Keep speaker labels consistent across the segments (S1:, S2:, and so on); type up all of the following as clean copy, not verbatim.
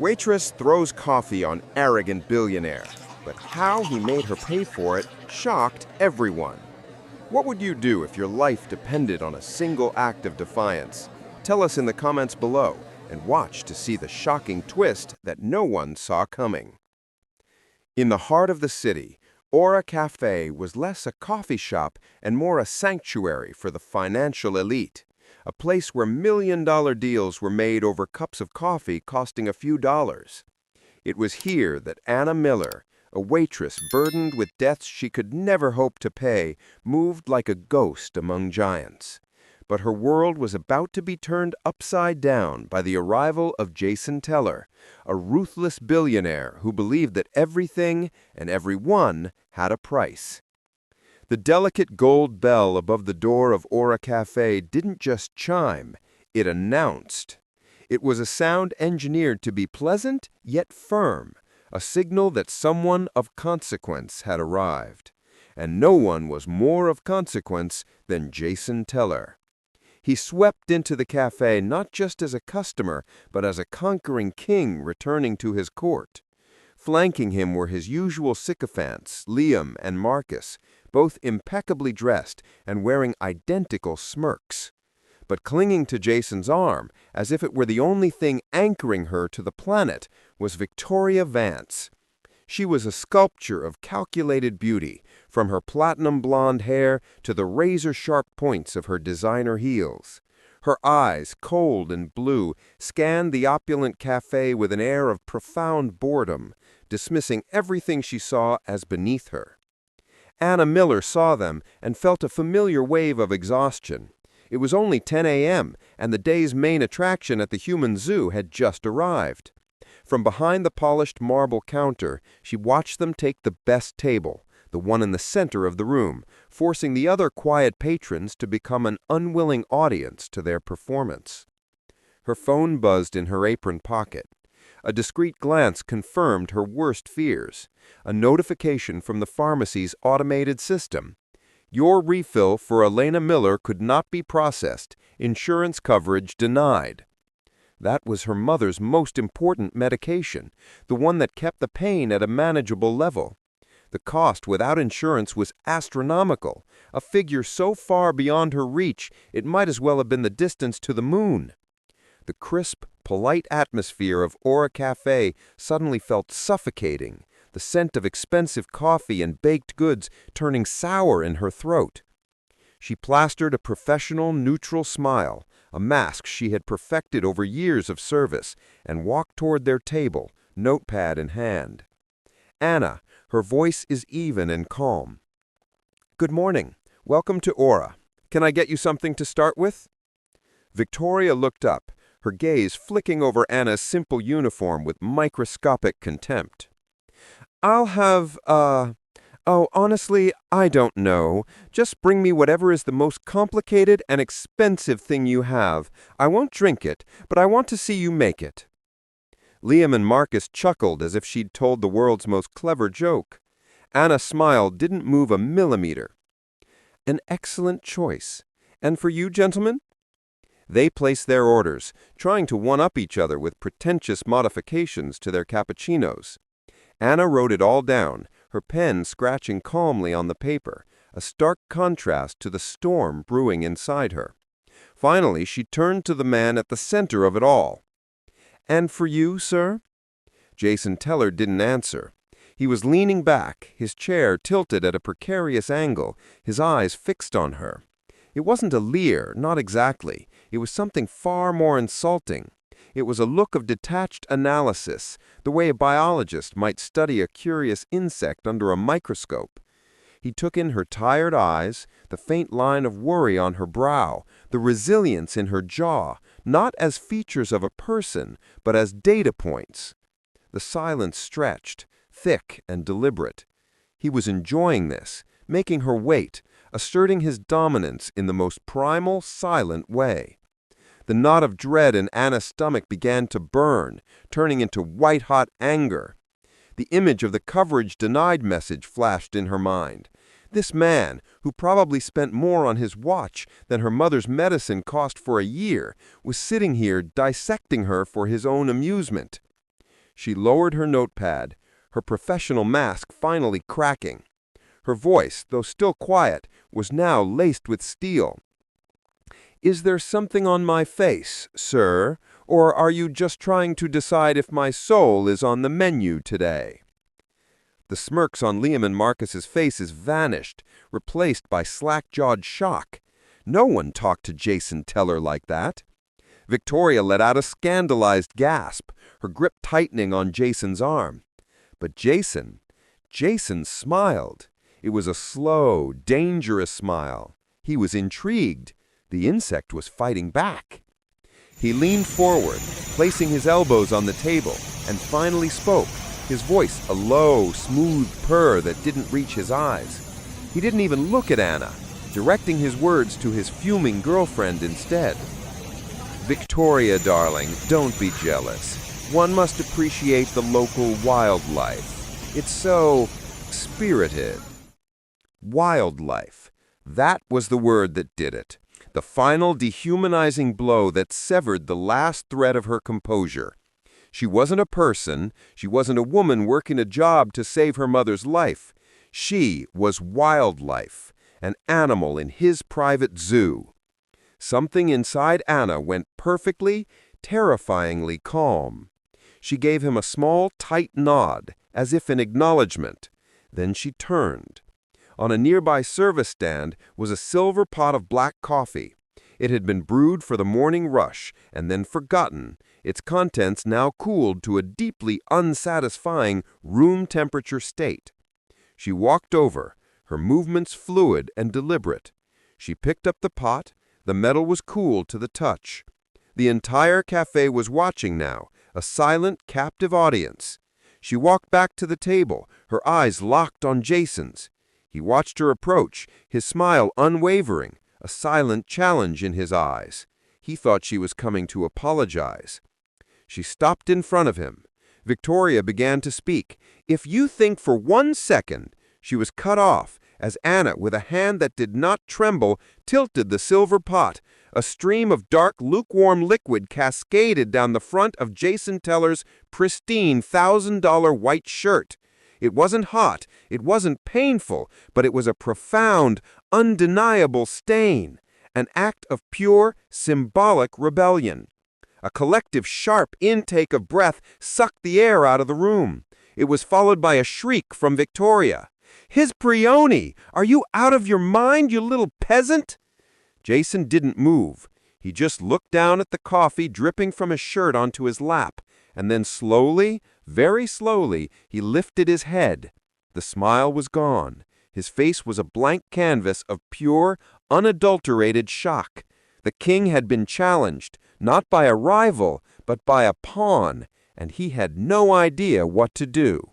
S1: Waitress throws coffee on arrogant billionaire, but how he made her pay for it shocked everyone. What would you do if your life depended on a single act of defiance? Tell us in the comments below and watch to see the shocking twist that no one saw coming. In the heart of the city, Aura Cafe was less a coffee shop and more a sanctuary for the financial elite, a place where million-dollar deals were made over cups of coffee costing a few dollars. It was here that Anna Miller, a waitress burdened with debts she could never hope to pay, moved like a ghost among giants. But her world was about to be turned upside down by the arrival of Jason Teller, a ruthless billionaire who believed that everything and everyone had a price. The delicate gold bell above the door of Aura Cafe didn't just chime, it announced. It was a sound engineered to be pleasant yet firm, a signal that someone of consequence had arrived. And no one was more of consequence than Jason Teller. He swept into the cafe not just as a customer, but as a conquering king returning to his court. Flanking him were his usual sycophants, Liam and Marcus, both impeccably dressed and wearing identical smirks. But clinging to Jason's arm, as if it were the only thing anchoring her to the planet, was Victoria Vance. She was a sculpture of calculated beauty, from her platinum blonde hair to the razor-sharp points of her designer heels. Her eyes, cold and blue, scanned the opulent cafe with an air of profound boredom, dismissing everything she saw as beneath her. Anna Miller saw them and felt a familiar wave of exhaustion. It was only 10 a.m., and the day's main attraction at the human zoo had just arrived. From behind the polished marble counter, she watched them take the best table, the one in the center of the room, forcing the other quiet patrons to become an unwilling audience to their performance. Her phone buzzed in her apron pocket. A discreet glance confirmed her worst fears. A notification from the pharmacy's automated system. Your refill for Elena Miller could not be processed. Insurance coverage denied. That was her mother's most important medication, the one that kept the pain at a manageable level. The cost without insurance was astronomical, a figure so far beyond her reach it might as well have been the distance to the moon. The crisp, polite atmosphere of Aura Cafe suddenly felt suffocating, the scent of expensive coffee and baked goods turning sour in her throat. She plastered a professional, neutral smile, a mask she had perfected over years of service, and walked toward their table, notepad in hand. Anna, her voice is even and calm. "Good morning. Welcome to Aura. Can I get you something to start with?" Victoria looked up, her gaze flicking over Anna's simple uniform with microscopic contempt. "I'll have, Oh, honestly, I don't know. Just bring me whatever is the most complicated and expensive thing you have. I won't drink it, but I want to see you make it." Liam and Marcus chuckled as if she'd told the world's most clever joke. Anna's smile didn't move a millimeter. "An excellent choice. And for you, gentlemen?" They placed their orders, trying to one-up each other with pretentious modifications to their cappuccinos. Anna wrote it all down, her pen scratching calmly on the paper, a stark contrast to the storm brewing inside her. Finally, she turned to the man at the center of it all. "And for you, sir?" Jason Teller didn't answer. He was leaning back, his chair tilted at a precarious angle, his eyes fixed on her. It wasn't a leer, not exactly. It was something far more insulting. It was a look of detached analysis, the way a biologist might study a curious insect under a microscope. He took in her tired eyes, the faint line of worry on her brow, the resilience in her jaw, not as features of a person, but as data points. The silence stretched, thick and deliberate. He was enjoying this, making her wait, asserting his dominance in the most primal, silent way. The knot of dread in Anna's stomach began to burn, turning into white-hot anger. The image of the coverage denied message flashed in her mind. This man, who probably spent more on his watch than her mother's medicine cost for a year, was sitting here dissecting her for his own amusement. She lowered her notepad, her professional mask finally cracking. Her voice, though still quiet, was now laced with steel. "Is there something on my face, sir, or are you just trying to decide if my soul is on the menu today?" The smirks on Liam and Marcus's faces vanished, replaced by slack-jawed shock. No one talked to Jason Teller like that. Victoria let out a scandalized gasp, her grip tightening on Jason's arm. But Jason smiled. It was a slow, dangerous smile. He was intrigued. The insect was fighting back. He leaned forward, placing his elbows on the table, and finally spoke, his voice a low, smooth purr that didn't reach his eyes. He didn't even look at Anna, directing his words to his fuming girlfriend instead. "Victoria, darling, don't be jealous. One must appreciate the local wildlife. It's so spirited." Wildlife. That was the word that did it. The final dehumanizing blow that severed the last thread of her composure. She wasn't a person. She wasn't a woman working a job to save her mother's life. She was wildlife, an animal in his private zoo. Something inside Anna went perfectly, terrifyingly calm. She gave him a small, tight nod, as if in acknowledgement. Then she turned. On a nearby service stand was a silver pot of black coffee. It had been brewed for the morning rush and then forgotten, its contents now cooled to a deeply unsatisfying room-temperature state. She walked over, her movements fluid and deliberate. She picked up the pot. The metal was cool to the touch. The entire cafe was watching now, a silent, captive audience. She walked back to the table, her eyes locked on Jason's. He watched her approach, his smile unwavering, a silent challenge in his eyes. He thought she was coming to apologize. She stopped in front of him. Victoria began to speak. "If you think for 1 second," she was cut off as Anna, with a hand that did not tremble, tilted the silver pot. A stream of dark, lukewarm liquid cascaded down the front of Jason Teller's pristine $1,000 white shirt. It wasn't hot, it wasn't painful, but it was a profound, undeniable stain, an act of pure, symbolic rebellion. A collective sharp intake of breath sucked the air out of the room. It was followed by a shriek from Victoria. "His Prioni! Are you out of your mind, you little peasant?" Jason didn't move. He just looked down at the coffee dripping from his shirt onto his lap, and then slowly, very slowly, he lifted his head. The smile was gone. His face was a blank canvas of pure, unadulterated shock. The king had been challenged, not by a rival, but by a pawn, and he had no idea what to do.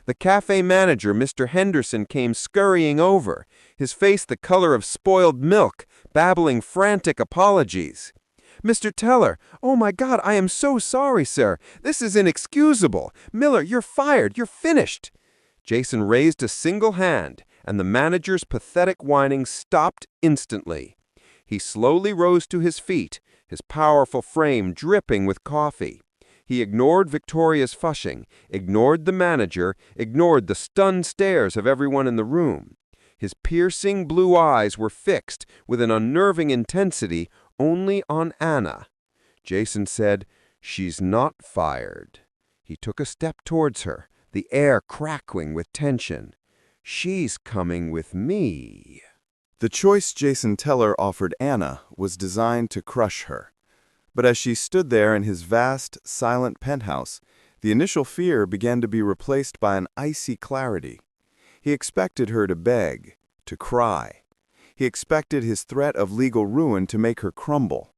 S1: The cafe manager, Mr. Henderson, came scurrying over, his face the color of spoiled milk, babbling frantic apologies. "Mr. Teller, oh my God, I am so sorry, sir. This is inexcusable. Miller, you're fired. You're finished." Jason raised a single hand, and the manager's pathetic whining stopped instantly. He slowly rose to his feet, his powerful frame dripping with coffee. He ignored Victoria's fushing, ignored the manager, ignored the stunned stares of everyone in the room. His piercing blue eyes were fixed with an unnerving intensity only on Anna. Jason said, "She's not fired." He took a step towards her, the air crackling with tension. "She's coming with me."
S2: The choice Jason Teller offered Anna was designed to crush her. But as she stood there in his vast, silent penthouse, the initial fear began to be replaced by an icy clarity. He expected her to beg, to cry. He expected his threat of legal ruin to make her crumble.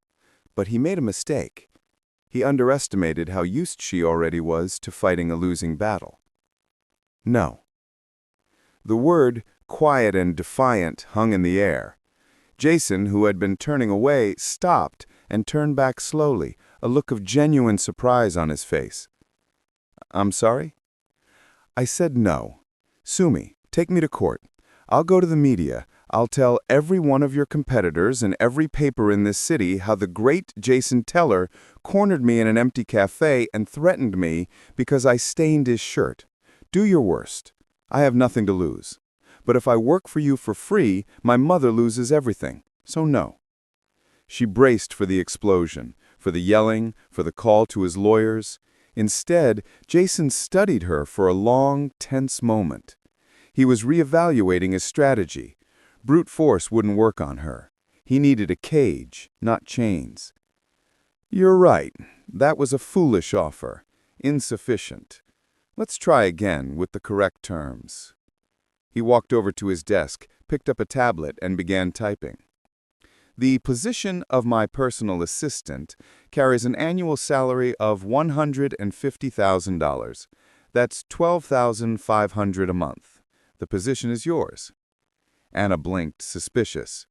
S2: But he made a mistake. He underestimated how used she already was to fighting a losing battle. No. The word quiet and defiant hung in the air. Jason, who had been turning away, stopped and turned back slowly, a look of genuine surprise on his face. "I'm sorry?" "I said no. Sue me. Take me to court. I'll go to the media. I'll tell every one of your competitors and every paper in this city how the great Jason Teller cornered me in an empty cafe and threatened me because I stained his shirt. Do your worst. I have nothing to lose. But if I work for you for free, my mother loses everything. So no." She braced for the explosion, for the yelling, for the call to his lawyers. Instead, Jason studied her for a long, tense moment. He was reevaluating his strategy. Brute force wouldn't work on her. He needed a cage, not chains. "You're right. That was a foolish offer. Insufficient. Let's try again with the correct terms." He walked over to his desk, picked up a tablet, and began typing. "The position of my personal assistant carries an annual salary of $150,000. That's $12,500 a month. The position is yours." Anna blinked, suspicious.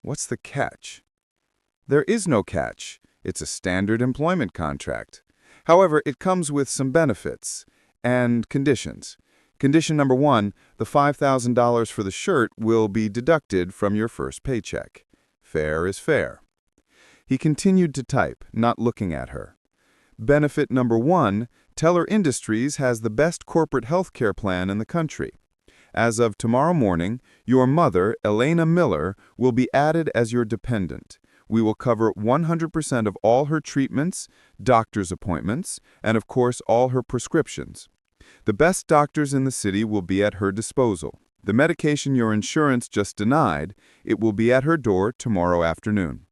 S2: "What's the catch?" "There is no catch. It's a standard employment contract. However, it comes with some benefits and conditions. Condition number 1, the $5,000 for the shirt will be deducted from your first paycheck. Fair is fair." He continued to type, not looking at her. "Benefit number 1, Teller Industries has the best corporate health care plan in the country. As of tomorrow morning, your mother, Elena Miller, will be added as your dependent. We will cover 100% of all her treatments, doctor's appointments, and of course all her prescriptions. The best doctors in the city will be at her disposal. The medication your insurance just denied, it will be at her door tomorrow afternoon."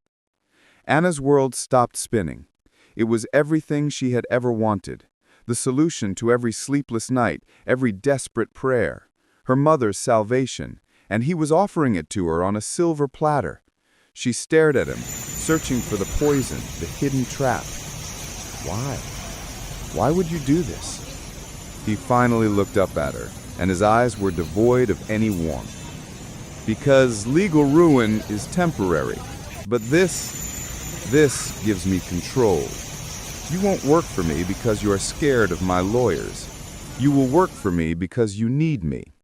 S2: Anna's world stopped spinning. It was everything she had ever wanted. The solution to every sleepless night, every desperate prayer. Her mother's salvation, and he was offering it to her on a silver platter. She stared at him, searching for the poison, the hidden trap. Why? Why would you do this? He finally looked up at her, and his eyes were devoid of any warmth. "Because legal ruin is temporary, but this gives me control. You won't work for me because you are scared of my lawyers. You will work for me because you need me.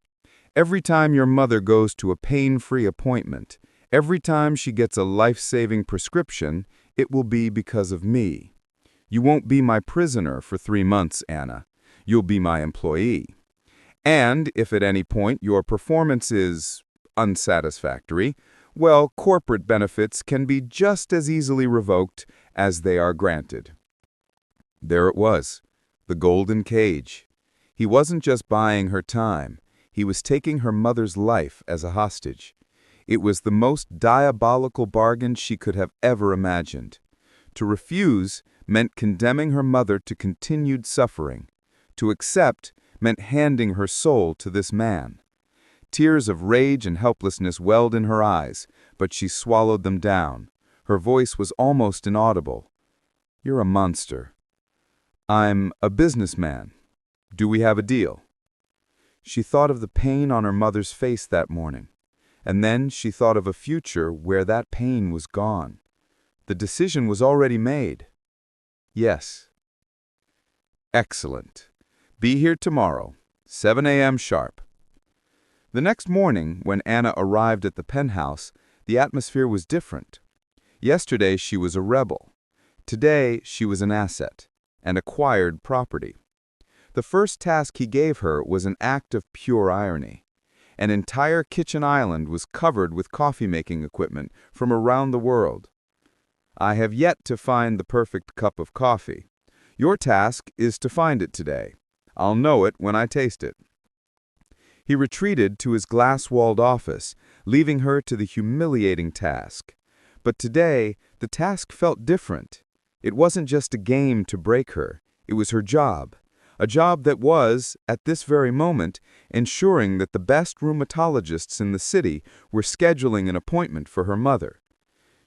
S2: Every time your mother goes to a pain-free appointment, every time she gets a life-saving prescription, it will be because of me. You won't be my prisoner for 3 months, Anna. You'll be my employee. And if at any point your performance is unsatisfactory, well, corporate benefits can be just as easily revoked as they are granted." There it was, the golden cage. He wasn't just buying her time. He was taking her mother's life as a hostage. It was the most diabolical bargain she could have ever imagined. To refuse meant condemning her mother to continued suffering. To accept meant handing her soul to this man. Tears of rage and helplessness welled in her eyes, but she swallowed them down. Her voice was almost inaudible. "You're a monster." "I'm a businessman. Do we have a deal?" She thought of the pain on her mother's face that morning, and then she thought of a future where that pain was gone. The decision was already made. Yes. "Excellent. Be here tomorrow, 7 a.m. sharp." The next morning, when Anna arrived at the penthouse, the atmosphere was different. Yesterday she was a rebel. Today she was an asset, an acquired property. The first task he gave her was an act of pure irony. An entire kitchen island was covered with coffee-making equipment from around the world. "I have yet to find the perfect cup of coffee. Your task is to find it today. I'll know it when I taste it." He retreated to his glass-walled office, leaving her to the humiliating task. But today, the task felt different. It wasn't just a game to break her. It was her job. A job that was, at this very moment, ensuring that the best rheumatologists in the city were scheduling an appointment for her mother.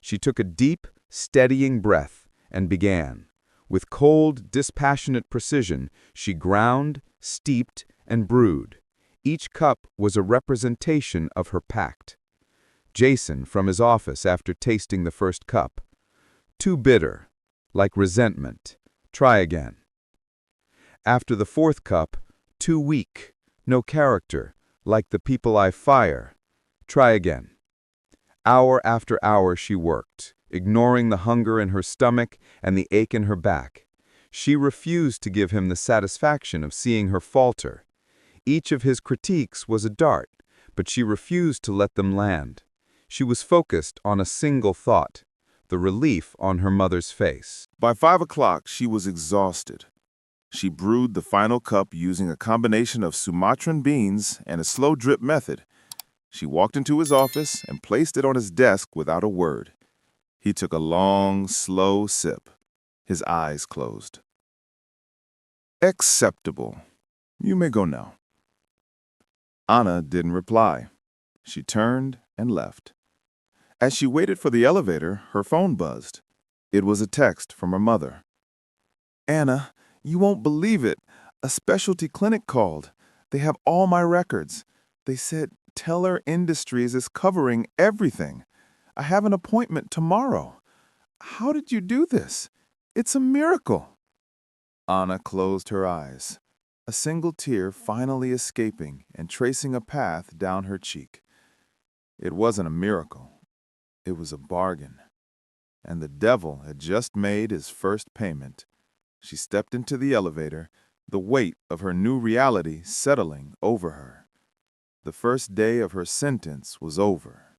S2: She took a deep, steadying breath and began. With cold, dispassionate precision, she ground, steeped, and brewed. Each cup was a representation of her pact. Jason, from his office after tasting the first cup. "Too bitter, like resentment. Try again." After the fourth cup, "Too weak, no character, like the people I fire. Try again. Hour after hour she worked, ignoring the hunger in her stomach and the ache in her back. She refused to give him the satisfaction of seeing her falter. Each of his critiques was a dart, but she refused to let them land. She was focused on a single thought, the relief on her mother's face.
S3: By 5 o'clock, she was exhausted. She brewed the final cup using a combination of Sumatran beans and a slow drip method. She walked into his office and placed it on his desk without a word. He took a long, slow sip. His eyes closed. Acceptable. You may go now. Anna didn't reply. She turned and left. As she waited for the elevator, her phone buzzed. It was a text from her mother. Anna, you won't believe it. A specialty clinic called. They have all my records. They said Teller Industries is covering everything. I have an appointment tomorrow. How did you do this? It's a miracle. Anna closed her eyes, a single tear finally escaping and tracing a path down her cheek. It wasn't a miracle. It was a bargain. And the devil had just made his first payment. She stepped into the elevator, the weight of her new reality settling over her. The first day of her sentence was over.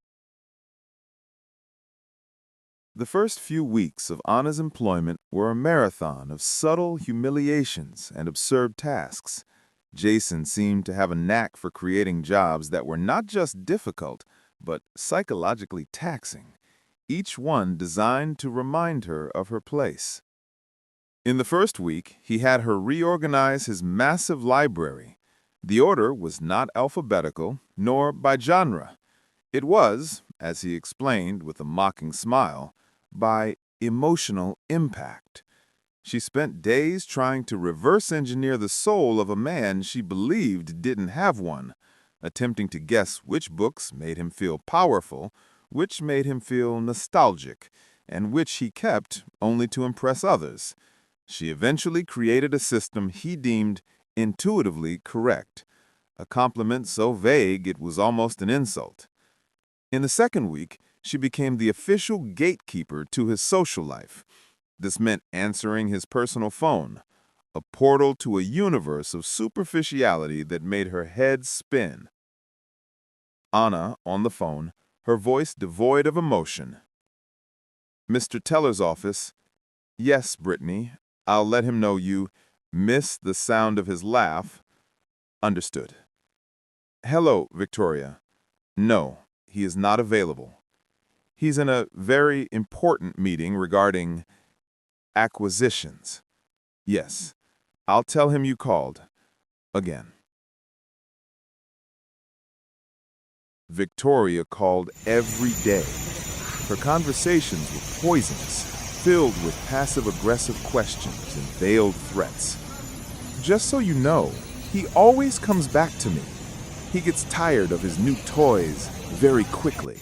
S3: The first few weeks of Anna's employment were a marathon of subtle humiliations and absurd tasks. Jason seemed to have a knack for creating jobs that were not just difficult, but psychologically taxing, each one designed to remind her of her place. In the first week, he had her reorganize his massive library. The order was not alphabetical, nor by genre. It was, as he explained with a mocking smile, by emotional impact. She spent days trying to reverse engineer the soul of a man she believed didn't have one, attempting to guess which books made him feel powerful, which made him feel nostalgic, and which he kept only to impress others. She eventually created a system he deemed intuitively correct, a compliment so vague it was almost an insult. In the second week, she became the official gatekeeper to his social life. This meant answering his personal phone, a portal to a universe of superficiality that made her head spin. Anna, on the phone, her voice devoid of emotion. Mr. Teller's office. Yes, Brittany, I'll let him know you miss the sound of his laugh. Understood. Hello, Victoria. No, he is not available. He's in a very important meeting regarding acquisitions. Yes, I'll tell him you called. Again. Victoria called every day. Her conversations were poisonous, filled with passive-aggressive questions and veiled threats. Just so you know, he always comes back to me. He gets tired of his new toys very quickly.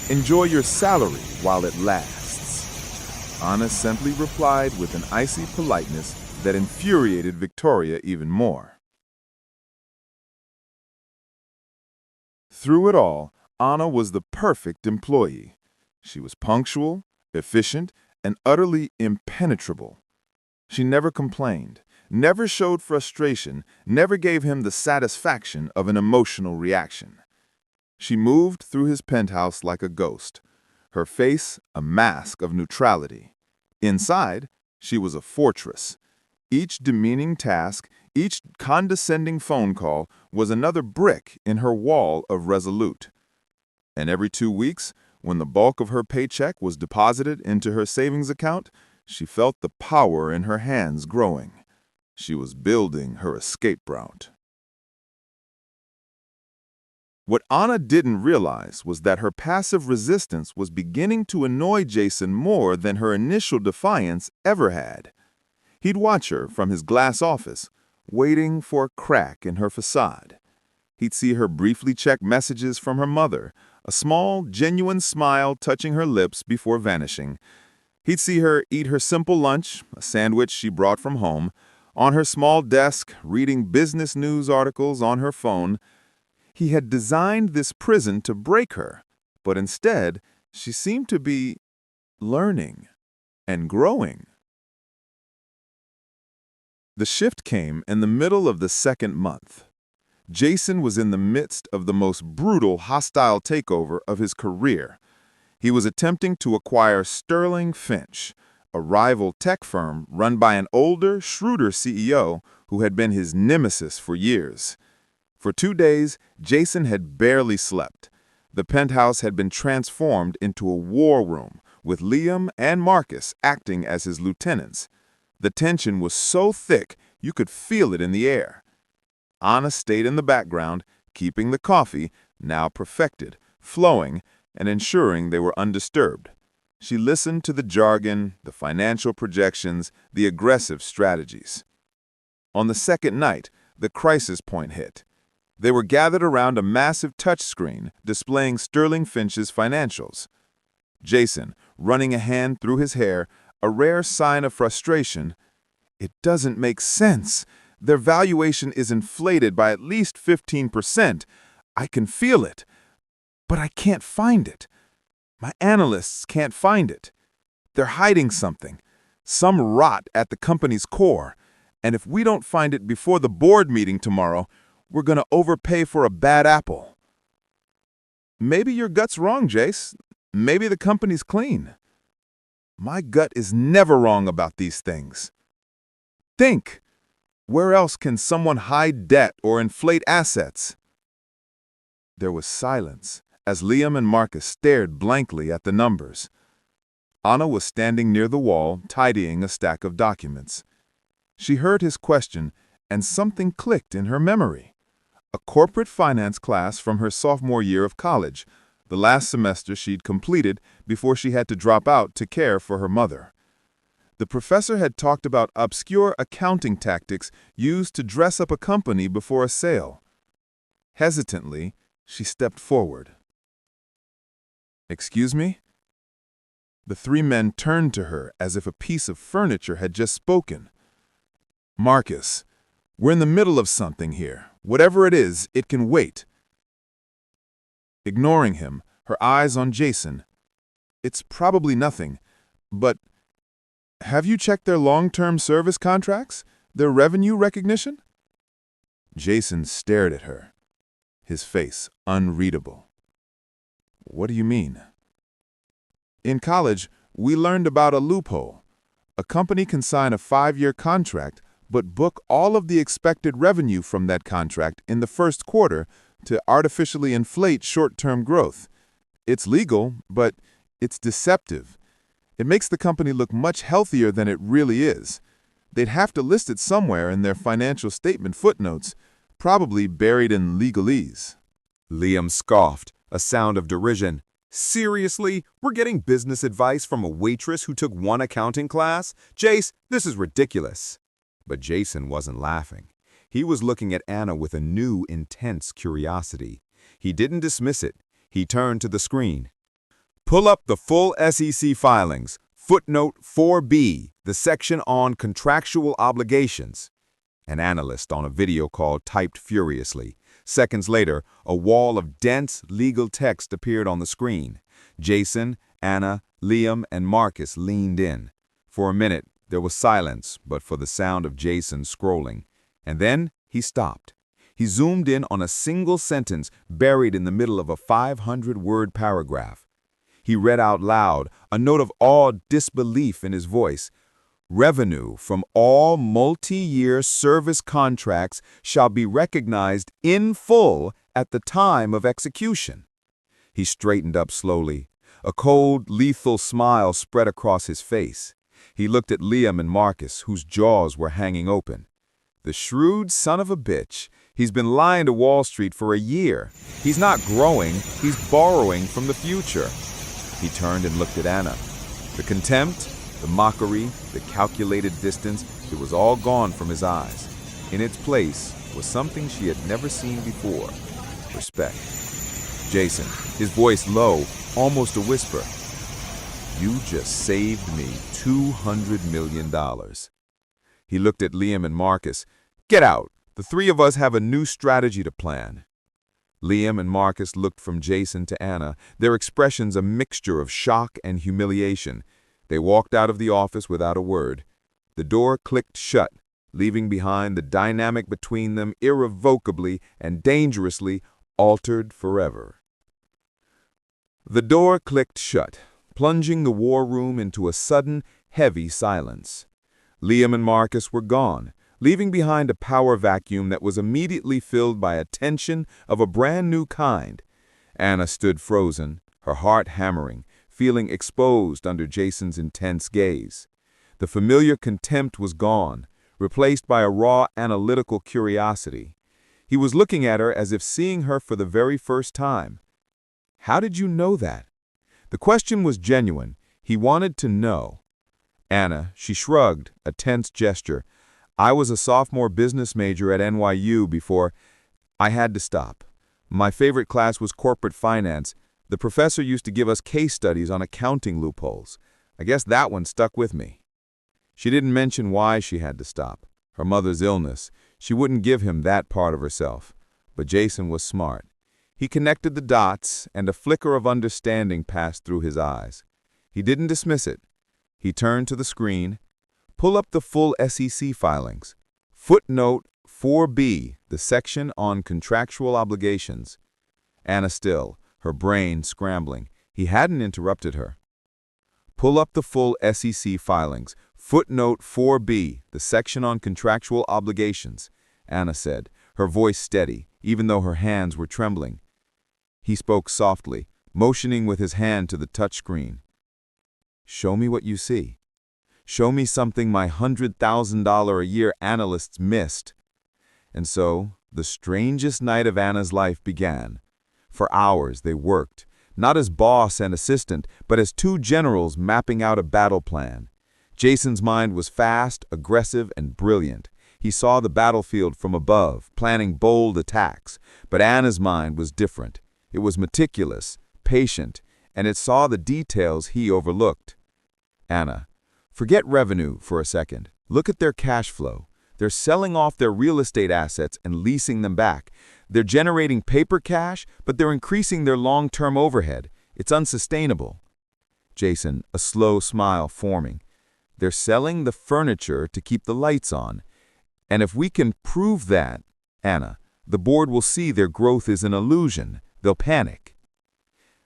S3: Enjoy your salary while it lasts. Anna simply replied with an icy politeness that infuriated Victoria even more. Through it all, Anna was the perfect employee. She was punctual, efficient, and utterly impenetrable. She never complained, never showed frustration, never gave him the satisfaction of an emotional reaction. She moved through his penthouse like a ghost, her face a mask of neutrality. Inside, she was a fortress. Each demeaning task, each condescending phone call was another brick in her wall of resolute. And every 2 weeks, when the bulk of her paycheck was deposited into her savings account, she felt the power in her hands growing. She was building her escape route. What Anna didn't realize was that her passive resistance was beginning to annoy Jason more than her initial defiance ever had. He'd watch her from his glass office, waiting for a crack in her facade. He'd see her briefly check messages from her mother, a small, genuine smile touching her lips before vanishing. He'd see her eat her simple lunch, a sandwich she brought from home, on her small desk, reading business news articles on her phone. He had designed this prison to break her, but instead, she seemed to be learning and growing. The shift came in the middle of the second month. Jason was in the midst of the most brutal, hostile takeover of his career. He was attempting to acquire Sterling Finch, a rival tech firm run by an older, shrewder CEO who had been his nemesis for years. For 2 days, Jason had barely slept. The penthouse had been transformed into a war room, with Liam and Marcus acting as his lieutenants. The tension was so thick you could feel it in the air. Anna stayed in the background, keeping the coffee, now perfected, flowing, and ensuring they were undisturbed. She listened to the jargon, the financial projections, the aggressive strategies. On the second night, the crisis point hit. They were gathered around a massive touchscreen displaying Sterling Finch's financials. Jason, running a hand through his hair, a rare sign of frustration. "It doesn't make sense. Their valuation is inflated by at least 15%. I can feel it, but I can't find it. My analysts can't find it. They're hiding something, some rot at the company's core, and if we don't find it before the board meeting tomorrow, we're going to overpay for a bad apple." "Maybe your gut's wrong, Jace. Maybe the company's clean." "My gut is never wrong about these things." "Think. Where else can someone hide debt or inflate assets?" There was silence as Liam and Marcus stared blankly at the numbers. Anna was standing near the wall, tidying a stack of documents. She heard his question, and something clicked in her memory. A corporate finance class from her sophomore year of college, the last semester she'd completed before she had to drop out to care for her mother. The professor had talked about obscure accounting tactics used to dress up a company before a sale. Hesitantly, she stepped forward. "Excuse me?" The 3 men turned to her as if a piece of furniture had just spoken. "Marcus, we're in the middle of something here. Whatever it is, it can wait." Ignoring him, her eyes on Jason. "It's probably nothing, but have you checked their long-term service contracts? Their revenue recognition?" Jason stared at her, his face unreadable. "What do you mean?" "In college, we learned about a loophole. A company can sign a 5-year contract but book all of the expected revenue from that contract in the first quarter to artificially inflate short-term growth. It's legal, but it's deceptive. It makes the company look much healthier than it really is. They'd have to list it somewhere in their financial statement footnotes, probably buried in legalese."
S2: Liam scoffed, a sound of derision. "Seriously? We're getting business advice from a waitress who took 1 accounting class? Jace, this is ridiculous." But Jason wasn't laughing. He was looking at Anna with a new, intense curiosity. He didn't dismiss it. He turned to the screen. "Pull up the full SEC filings, footnote 4B, the section on contractual obligations." An analyst on a video call typed furiously. Seconds later, a wall of dense legal text appeared on the screen. Jason, Anna, Liam, and Marcus leaned in. For a minute, there was silence but for the sound of Jason scrolling. And then he stopped. He zoomed in on a single sentence buried in the middle of a 500-word paragraph. He read out loud, a note of awed disbelief in his voice. "Revenue from all multi-year service contracts shall be recognized in full at the time of execution." He straightened up slowly. A cold, lethal smile spread across his face. He looked at Liam and Marcus, whose jaws were hanging open. "The shrewd son of a bitch. He's been lying to Wall Street for a year. He's not growing, he's borrowing from the future." He turned and looked at Anna. The contempt, the mockery, the calculated distance, it was all gone from his eyes. In its place was something she had never seen before: respect. "Jason," his voice low, almost a whisper, "you just saved me $200 million. He looked at Liam and Marcus. "Get out. The 3 of us have a new strategy to plan."
S4: Liam and Marcus looked from Jason to Anna, their expressions a mixture of shock and humiliation. They walked out of the office without a word. The door clicked shut, leaving behind the dynamic between them irrevocably and dangerously altered forever. The door clicked shut, plunging the war room into a sudden, heavy silence. Liam and Marcus were gone, leaving behind a power vacuum that was immediately filled by a tension of a brand new kind. Anna stood frozen, her heart hammering, feeling exposed under Jason's intense gaze. The familiar contempt was gone, replaced by a raw analytical curiosity. He was looking at her as if seeing her for the very first time. "How did you know that?" The question was genuine. He wanted to know. Anna, she shrugged, a tense gesture. "I was a sophomore business major at NYU before I had to stop. My favorite class was corporate finance. The professor used to give us case studies on accounting loopholes. I guess that one stuck with me." She didn't mention why she had to stop. Her mother's illness. She wouldn't give him that part of herself. But Jason was smart. He connected the dots, and a flicker of understanding passed through his eyes. He didn't dismiss it. He turned to the screen. "Pull up the full SEC filings. Footnote 4B, the section on contractual obligations." Anna still, her brain scrambling. He hadn't interrupted her. "Pull up the full SEC filings. Footnote 4B, the section on contractual obligations," Anna said, her voice steady, even though her hands were trembling. He spoke softly, motioning with his hand to the touchscreen. "Show me what you see. Show me something my $100,000 a year analysts missed." And so, the strangest night of Anna's life began. For hours they worked, not as boss and assistant, but as two generals mapping out a battle plan. Jason's mind was fast, aggressive, and brilliant. He saw the battlefield from above, planning bold attacks. But Anna's mind was different. It was meticulous, patient, and it saw the details he overlooked. "Anna, forget revenue for a second. Look at their cash flow. They're selling off their real estate assets and leasing them back. They're generating paper cash, but they're increasing their long-term overhead. It's unsustainable." Jason, a slow smile forming. "They're selling the furniture to keep the lights on. And if we can prove that, Anna, the board will see their growth is an illusion. They'll panic."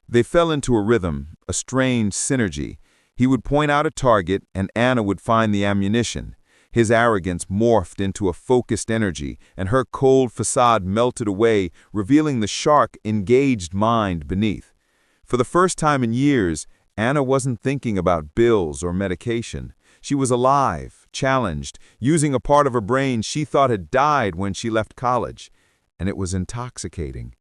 S4: They fell into a rhythm, a strange synergy. He would point out a target, and Anna would find the ammunition. His arrogance morphed into a focused energy, and her cold facade melted away, revealing the sharp, engaged mind beneath. For the first time in years, Anna wasn't thinking about bills or medication. She was alive, challenged, using a part of her brain she thought had died when she left college. And it was intoxicating.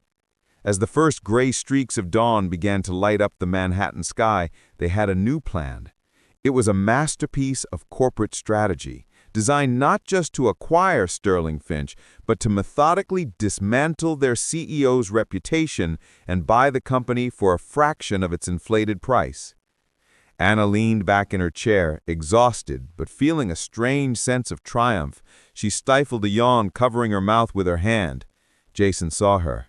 S4: As the first gray streaks of dawn began to light up the Manhattan sky, they had a new plan. It was a masterpiece of corporate strategy, designed not just to acquire Sterling Finch, but to methodically dismantle their CEO's reputation and buy the company for a fraction of its inflated price. Anna leaned back in her chair, exhausted, but feeling a strange sense of triumph. She stifled a yawn, covering her mouth with her hand. Jason saw her.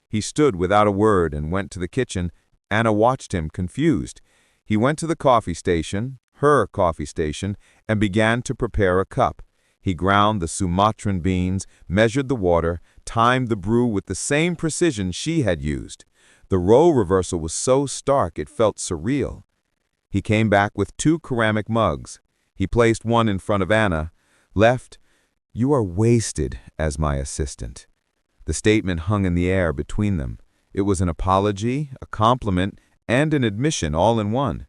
S4: He stood without a word and went to the kitchen. Anna watched him, confused. He went to the coffee station, her coffee station, and began to prepare a cup. He ground the Sumatran beans, measured the water, timed the brew with the same precision she had used. The role reversal was so stark it felt surreal. He came back with 2 ceramic mugs. He placed one in front of Anna. Left, "You are wasted as my assistant." The statement hung in the air between them. It was an apology, a compliment, and an admission all in one.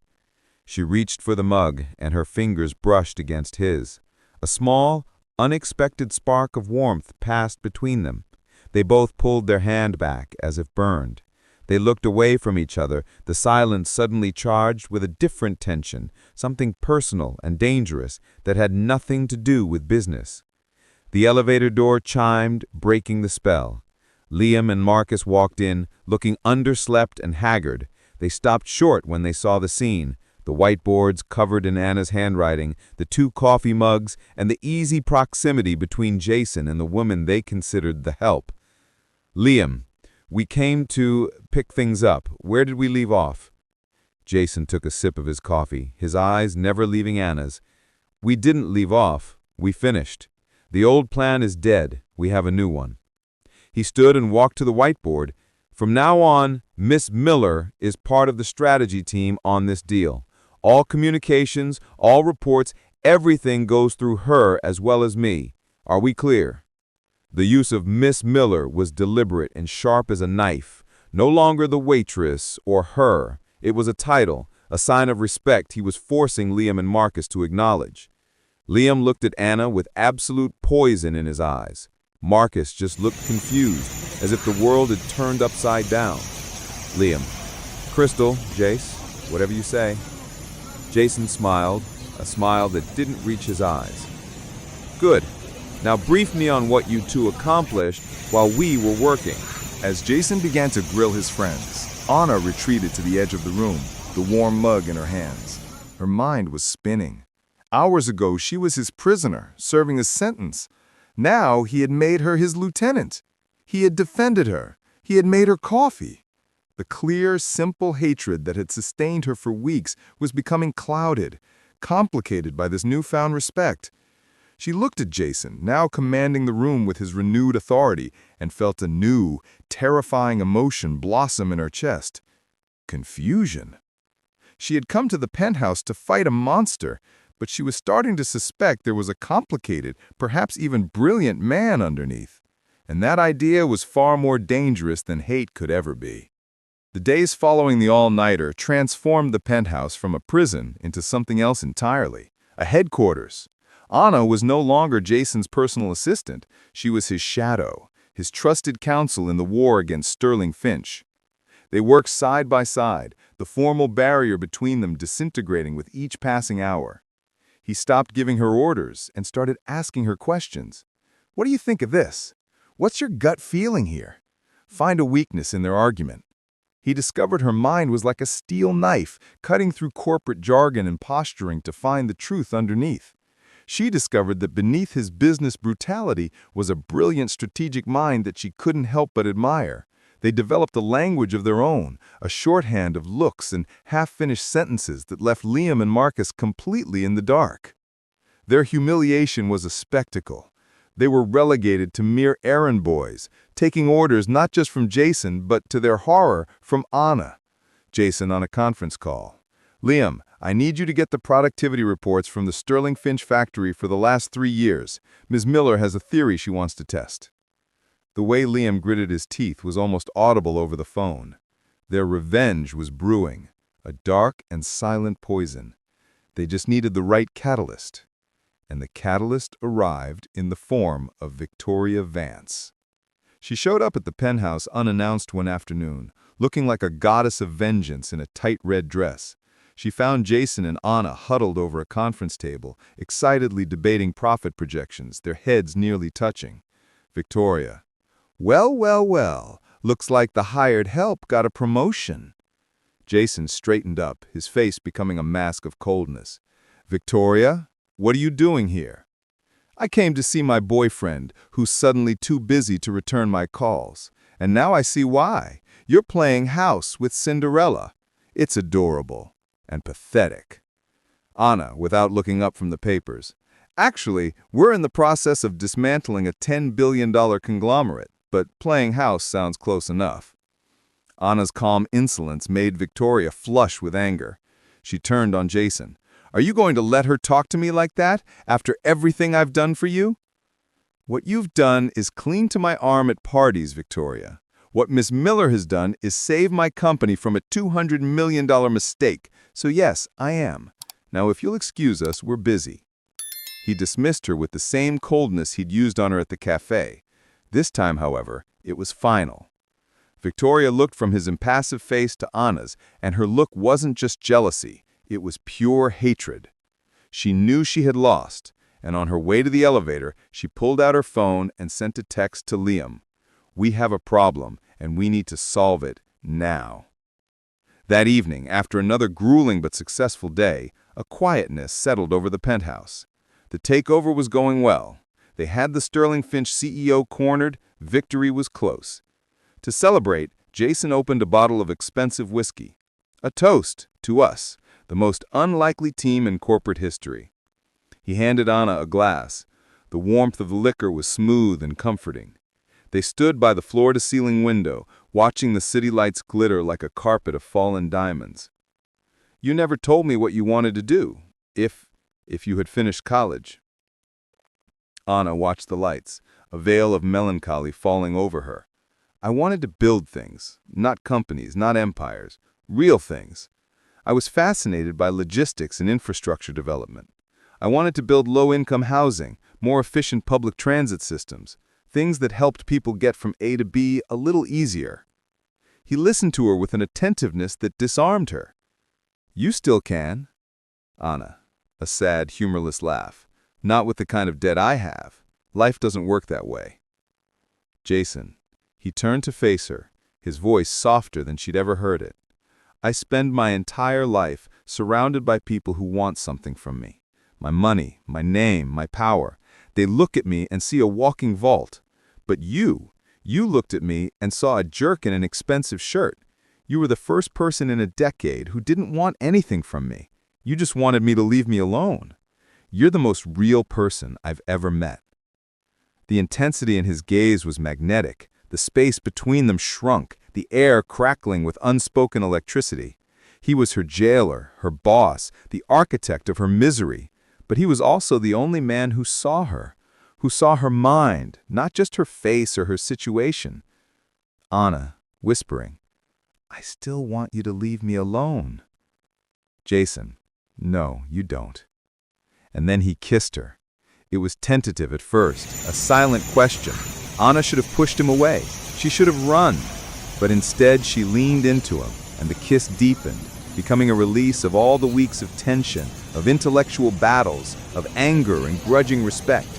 S4: She reached for the mug, and her fingers brushed against his. A small, unexpected spark of warmth passed between them. They both pulled their hand back, as if burned. They looked away from each other, the silence suddenly charged with a different tension, something personal and dangerous that had nothing to do with business. The elevator door chimed, breaking the spell. Liam and Marcus walked in, looking underslept and haggard. They stopped short when they saw the scene, the whiteboards covered in Anna's handwriting, the 2 coffee mugs, and the easy proximity between Jason and the woman they considered the help. "Liam, We came to pick things up. Where did we leave off? Jason took a sip of his coffee, his eyes never leaving Anna's. We didn't leave off. We finished. The old plan is dead. We have a new one. He stood and walked to the whiteboard. From now on, Miss Miller is part of the strategy team on this deal. All communications, all reports, everything goes through her as well as me. Are we clear? The use of Miss Miller was deliberate and sharp as a knife. No longer the waitress or her. It was a title, a sign of respect he was forcing Liam and Marcus to acknowledge. Liam looked at Anna with absolute poison in his eyes. Marcus just looked confused, as if the world had turned upside down. Liam: Crystal, Jace, whatever you say. Jason smiled, a smile that didn't reach his eyes. Good. Now brief me on what you two accomplished while we were working.
S3: As Jason began to grill his friends, Anna retreated to the edge of the room, the warm mug in her hands. Her mind was spinning. Hours ago, she was his prisoner, serving a sentence. Now he had made her his lieutenant. He had defended her. He had made her coffee. The clear, simple hatred that had sustained her for weeks was becoming clouded, complicated by this newfound respect. She looked at Jason, now commanding the room with his renewed authority, and felt a new, terrifying emotion blossom in her chest. Confusion. She had come to the penthouse to fight a monster, but she was starting to suspect there was a complicated, perhaps even brilliant man underneath. And that idea was far more dangerous than hate could ever be. The days following the all-nighter transformed the penthouse from a prison into something else entirely, a headquarters. Anna was no longer Jason's personal assistant. She was his shadow, his trusted counsel in the war against Sterling Finch. They worked side by side, the formal barrier between them disintegrating with each passing hour. He stopped giving her orders and started asking her questions. What do you think of this? What's your gut feeling here? Find a weakness in their argument. He discovered her mind was like a steel knife, cutting through corporate jargon and posturing to find the truth underneath. She discovered that beneath his business brutality was a brilliant strategic mind that she couldn't help but admire. They developed a language of their own, a shorthand of looks and half-finished sentences that left Liam and Marcus completely in the dark. Their humiliation was a spectacle. They were relegated to mere errand boys, taking orders not just from Jason, but to their horror, from Anna. Jason on a conference call. Liam, I need you to get the productivity reports from the Sterling Finch factory for the last 3 years. Ms. Miller has a theory she wants to test. The way Liam gritted his teeth was almost audible over the phone. Their revenge was brewing, a dark and silent poison. They just needed the right catalyst. And the catalyst arrived in the form of Victoria Vance. She showed up at the penthouse unannounced one afternoon, looking like a goddess of vengeance in a tight red dress. She found Jason and Anna huddled over a conference table, excitedly debating profit projections, their heads nearly touching. Victoria: Well, well, well, looks like the hired help got a promotion. Jason straightened up, his face becoming a mask of coldness. Victoria, what are you doing here? I came to see my boyfriend, who's suddenly too busy to return my calls. And now I see why. You're playing house with Cinderella. It's adorable and pathetic. Anna, without looking up from the papers. Actually, we're in the process of dismantling a $10 billion conglomerate, but playing house sounds close enough. Anna's calm insolence made Victoria flush with anger. She turned on Jason. Are you going to let her talk to me like that, after everything I've done for you? What you've done is clean to my arm at parties, Victoria. What Miss Miller has done is save my company from a $200 million mistake. So yes, I am. Now if you'll excuse us, we're busy. He dismissed her with the same coldness he'd used on her at the cafe. This time, however, it was final. Victoria looked from his impassive face to Anna's, and her look wasn't just jealousy. It was pure hatred. She knew she had lost, and on her way to the elevator, she pulled out her phone and sent a text to Liam. We have a problem, and we need to solve it now. That evening, after another grueling but successful day, a quietness settled over the penthouse. The takeover was going well. They had the Sterling Finch CEO cornered. Victory was close.
S2: To celebrate, Jason opened a bottle of expensive whiskey. A toast to us, the most unlikely team in corporate history. He handed Anna a glass. The warmth of the liquor was smooth and comforting. They stood by the floor-to-ceiling window, watching the city lights glitter like a carpet of fallen diamonds. "You never told me what you wanted to do, if you had finished college." Anna watched the lights, a veil of melancholy falling over her. "I wanted to build things, not companies, not empires, real things. I was fascinated by logistics and infrastructure development. I wanted to build low-income housing, more efficient public transit systems, things that helped people get from A to B a little easier." He listened to her with an attentiveness that disarmed her. "You still can." Anna, a sad, humorless laugh. "Not with the kind of debt I have. Life doesn't work that way." Jason. He turned to face her, his voice softer than she'd ever heard it. "I spend my entire life surrounded by people who want something from me. My money, my name, my power. They look at me and see a walking vault. But you looked at me and saw a jerk in an expensive shirt. You were the first person in a decade who didn't want anything from me. You just wanted me to leave me alone. You're the most real person I've ever met." The intensity in his gaze was magnetic. The space between them shrunk, the air crackling with unspoken electricity. He was her jailer, her boss, the architect of her misery. But he was also the only man who saw her mind, not just her face or her situation. Anna, whispering, "I still want you to leave me alone." Jason, "No, you don't." And then he kissed her. It was tentative at first, a silent question. Anna should have pushed him away. She should have run. But instead she leaned into him, and the kiss deepened, becoming a release of all the weeks of tension, of intellectual battles, of anger and grudging respect.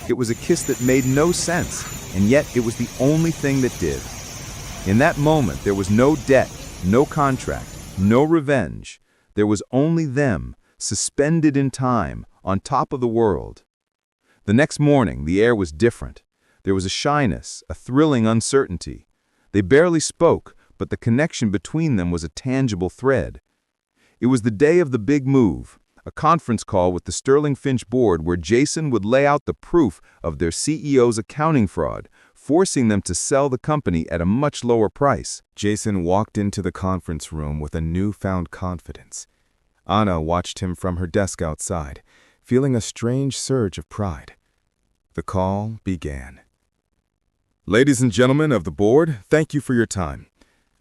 S2: It was a kiss that made no sense, and yet it was the only thing that did. In that moment, there was no debt, no contract, no revenge. There was only them, suspended in time, on top of the world. The next morning, the air was different. There was a shyness, a thrilling uncertainty. They barely spoke, but the connection between them was a tangible thread. It was the day of the big move, a conference call with the Sterling Finch board where Jason would lay out the proof of their CEO's accounting fraud, forcing them to sell the company at a much lower price. Jason walked into the conference room with a newfound confidence. Anna watched him from her desk outside, feeling a strange surge of pride. The call began. "Ladies and gentlemen of the board, thank you for your time.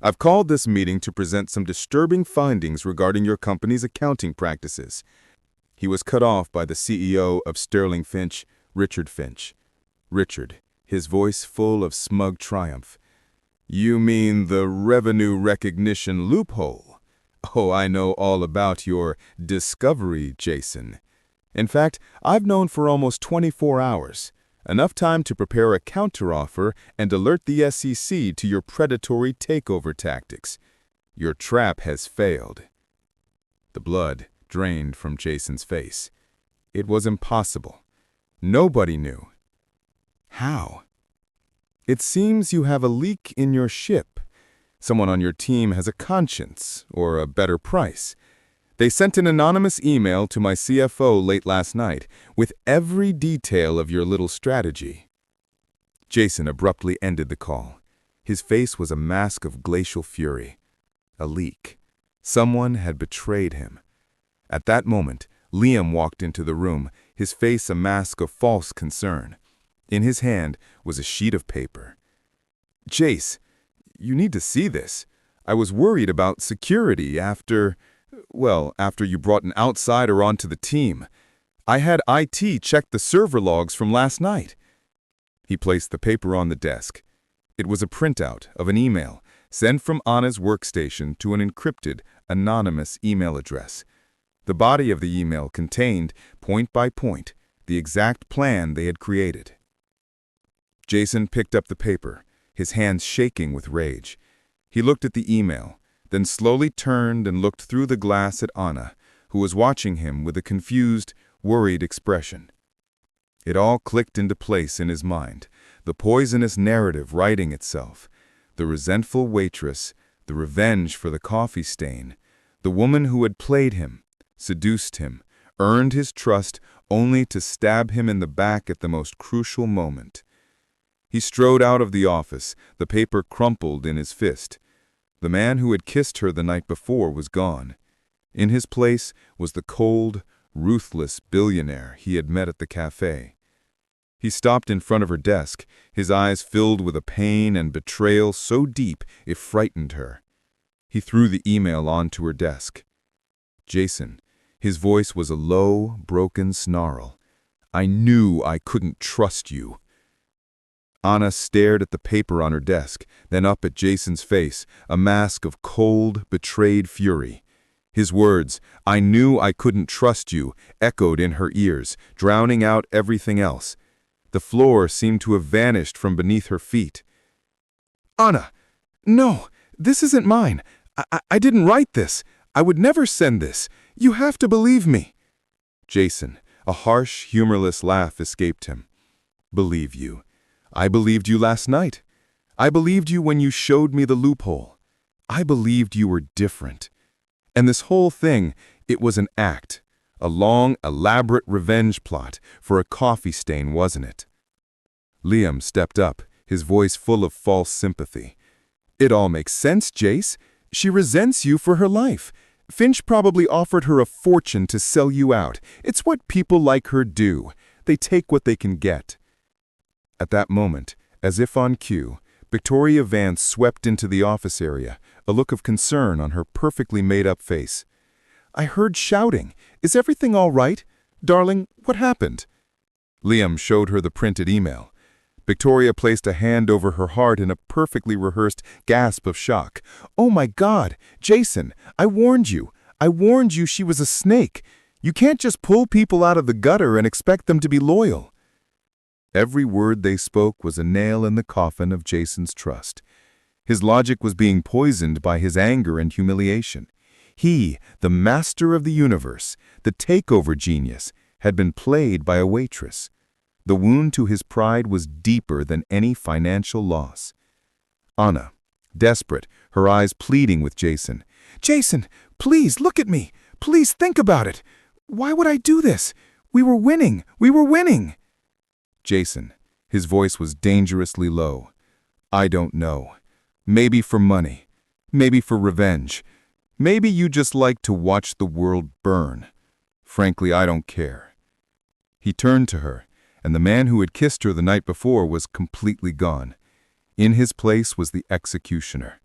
S2: I've called this meeting to present some disturbing findings regarding your company's accounting practices." He was cut off by the CEO of Sterling Finch, Richard Finch. Richard, his voice full of smug triumph. "You mean the revenue recognition loophole? Oh, I know all about your discovery, Jason. In fact, I've known for almost 24 hours. Enough time to prepare a counteroffer and alert the SEC to your predatory takeover tactics. Your trap has failed." The blood drained from Jason's face. It was impossible. Nobody knew. How? "It seems you have a leak in your ship. Someone on your team has a conscience, or a better price. They sent an anonymous email to my CFO late last night with every detail of your little strategy." Jason abruptly ended the call. His face was a mask of glacial fury. A leak. Someone had betrayed him. At that moment, Liam walked into the room, his face a mask of false concern. In his hand was a sheet of paper. "Jace, you need to see this. I was worried about security after you brought an outsider onto the team. I had IT check the server logs from last night." He placed the paper on the desk. It was a printout of an email sent from Anna's workstation to an encrypted, anonymous email address. The body of the email contained, point by point, the exact plan they had created. Jason picked up the paper, his hands shaking with rage. He looked at the email, then slowly turned and looked through the glass at Anna, who was watching him with a confused, worried expression. It all clicked into place in his mind, the poisonous narrative writing itself. The resentful waitress, the revenge for the coffee stain, the woman who had played him, seduced him, earned his trust only to stab him in the back at the most crucial moment. He strode out of the office, the paper crumpled in his fist. The man who had kissed her the night before was gone. In his place was the cold, ruthless billionaire he had met at the cafe. He stopped in front of her desk, his eyes filled with a pain and betrayal so deep it frightened her. He threw the email onto her desk. Jason, his voice was a low, broken snarl. I knew I couldn't trust you. Anna stared at the paper on her desk, then up at Jason's face, a mask of cold, betrayed fury. His words, I knew I couldn't trust you, echoed in her ears, drowning out everything else. The floor seemed to have vanished from beneath her feet. Anna, no, this isn't mine. I didn't write this. I would never send this. You have to believe me. Jason, a harsh, humorless laugh escaped him. Believe you. I believed you last night. I believed you when you showed me the loophole. I believed you were different. And this whole thing, it was an act, a long, elaborate revenge plot for a coffee stain, wasn't it? Liam stepped up, his voice full of false sympathy. It all makes sense, Jace. She resents you for her life. Finch probably offered her a fortune to sell you out. It's what people like her do. They take what they can get. At that moment, as if on cue, Victoria Vance swept into the office area, a look of concern on her perfectly made-up face. I heard shouting. Is everything all right? Darling, what happened? Liam showed her the printed email. Victoria placed a hand over her heart in a perfectly rehearsed gasp of shock. Oh my God, Jason, I warned you. I warned you she was a snake. You can't just pull people out of the gutter and expect them to be loyal. Every word they spoke was a nail in the coffin of Jason's trust. His logic was being poisoned by his anger and humiliation. He, the master of the universe, the takeover genius, had been played by a waitress. The wound to his pride was deeper than any financial loss. Anna, desperate, her eyes pleading with Jason. Jason, please look at me. Please think about it. Why would I do this? We were winning. We were winning. Jason, his voice was dangerously low. I don't know. Maybe for money. Maybe for revenge. Maybe you just like to watch the world burn. Frankly, I don't care. He turned to her, and the man who had kissed her the night before was completely gone. In his place was the executioner.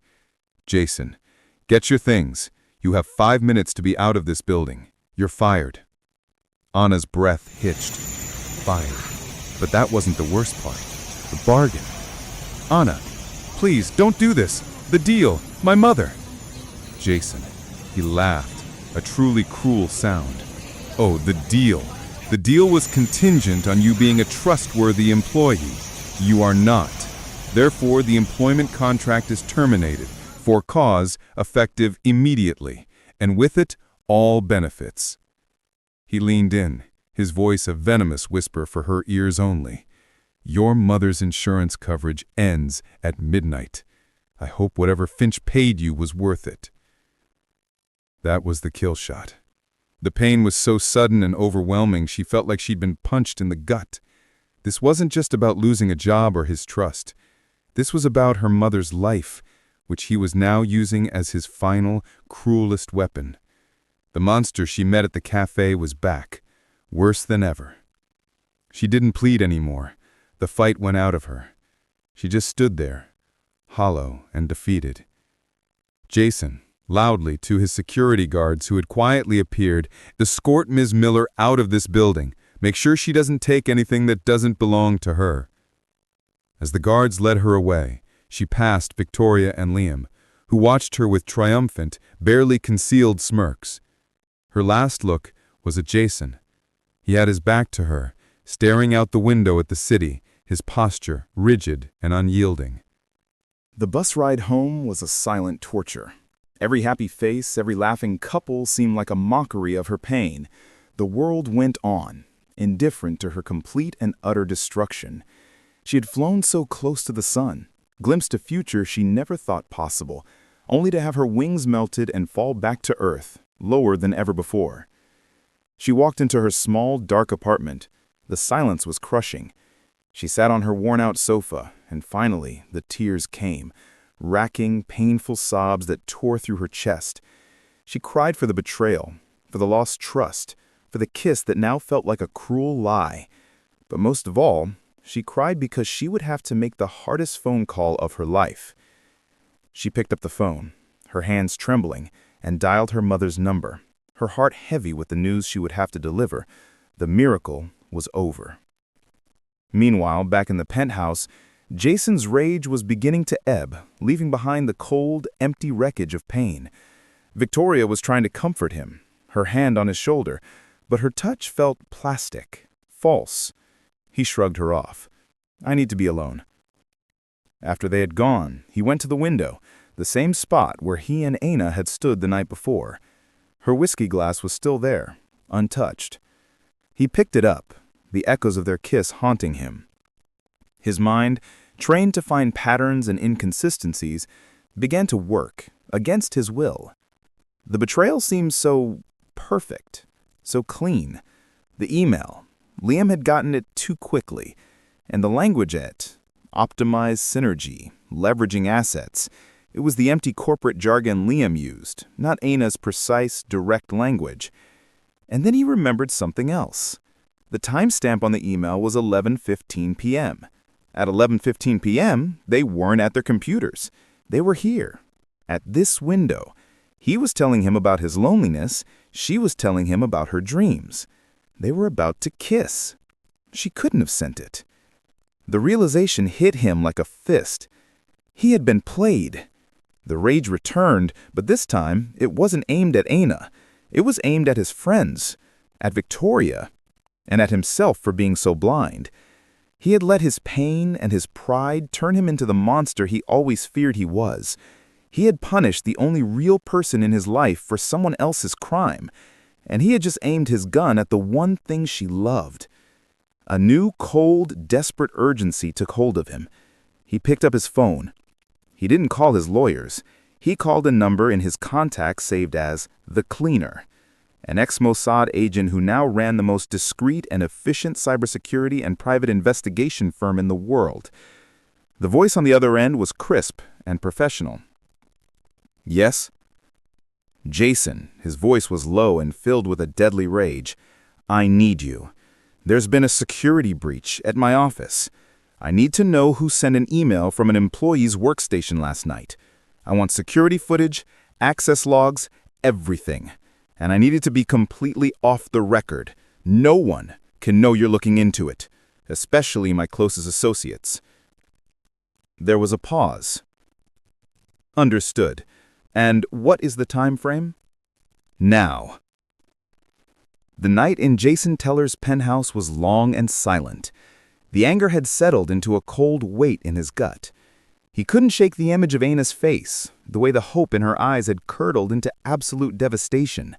S2: Jason, get your things. You have 5 minutes to be out of this building. You're fired. Anna's breath hitched. Fired. But that wasn't the worst part. The bargain. Anna, please, don't do this. The deal. My mother. Jason. He laughed. A truly cruel sound. Oh, the deal. The deal was contingent on you being a trustworthy employee. You are not. Therefore, the employment contract is terminated, for cause effective immediately, and with it, all benefits. He leaned in, his voice a venomous whisper for her ears only. Your mother's insurance coverage ends at midnight. I hope whatever Finch paid you was worth it. That was the kill shot. The pain was so sudden and overwhelming she felt like she'd been punched in the gut. This wasn't just about losing a job or his trust. This was about her mother's life, which he was now using as his final, cruelest weapon. The monster she met at the cafe was back, worse than ever. She didn't plead anymore. The fight went out of her. She just stood there, hollow and defeated. Jason, loudly to his security guards who had quietly appeared, escort Ms. Miller out of this building. Make sure she doesn't take anything that doesn't belong to her. As the guards led her away, she passed Victoria and Liam, who watched her with triumphant, barely concealed smirks. Her last look was at Jason. He had his back to her, staring out the window at the city, his posture rigid and unyielding.
S5: The bus ride home was a silent torture. Every happy face, every laughing couple seemed like a mockery of her pain. The world went on, indifferent to her complete and utter destruction. She had flown so close to the sun, glimpsed a future she never thought possible, only to have her wings melted and fall back to earth, lower than ever before. She walked into her small, dark apartment. The silence was crushing. She sat on her worn-out sofa, and finally the tears came, racking, painful sobs that tore through her chest. She cried for the betrayal, for the lost trust, for the kiss that now felt like a cruel lie. But most of all, she cried because she would have to make the hardest phone call of her life. She picked up the phone, her hands trembling, and dialed her mother's number, her heart heavy with the news she would have to deliver. The miracle was over. Meanwhile, back in the penthouse, Jason's rage was beginning to ebb, leaving behind the cold, empty wreckage of pain. Victoria was trying to comfort him, her hand on his shoulder, but her touch felt plastic, false. He shrugged her off. "I need to be alone." After they had gone, he went to the window, the same spot where he and Aina had stood the night before. Her whiskey glass was still there, untouched. He picked it up, the echoes of their kiss haunting him. His mind, trained to find patterns and inconsistencies, began to work against his will. The betrayal seemed so perfect, so clean. The email, Liam had gotten it too quickly, and the language optimized synergy, leveraging assets. It was the empty corporate jargon Liam used, not Aina's precise, direct language. And then he remembered something else. The timestamp on the email was 11:15 p.m. At 11:15 p.m., they weren't at their computers. They were here, at this window. He was telling him about his loneliness. She was telling him about her dreams. They were about to kiss. She couldn't have sent it. The realization hit him like a fist. He had been played. The rage returned, but this time it wasn't aimed at Aina. It was aimed at his friends, at Victoria, and at himself for being so blind. He had let his pain and his pride turn him into the monster he always feared he was. He had punished the only real person in his life for someone else's crime, and he had just aimed his gun at the one thing she loved. A new, cold, desperate urgency took hold of him. He picked up his phone. He didn't call his lawyers. He called a number in his contacts saved as The Cleaner, an ex-Mossad agent who now ran the most discreet and efficient cybersecurity and private investigation firm in the world. The voice on the other end was crisp and professional. "Yes?" "Jason," his voice was low and filled with a deadly rage. "I need you. There's been a security breach at my office. I need to know who sent an email from an employee's workstation last night. I want security footage, access logs, everything. And I need it to be completely off the record. No one can know you're looking into it, especially my closest associates." There was a pause. "Understood. And what is the time frame?" "Now." The night in Jason Teller's penthouse was long and silent. The anger had settled into a cold weight in his gut. He couldn't shake the image of Aina's face, the way the hope in her eyes had curdled into absolute devastation.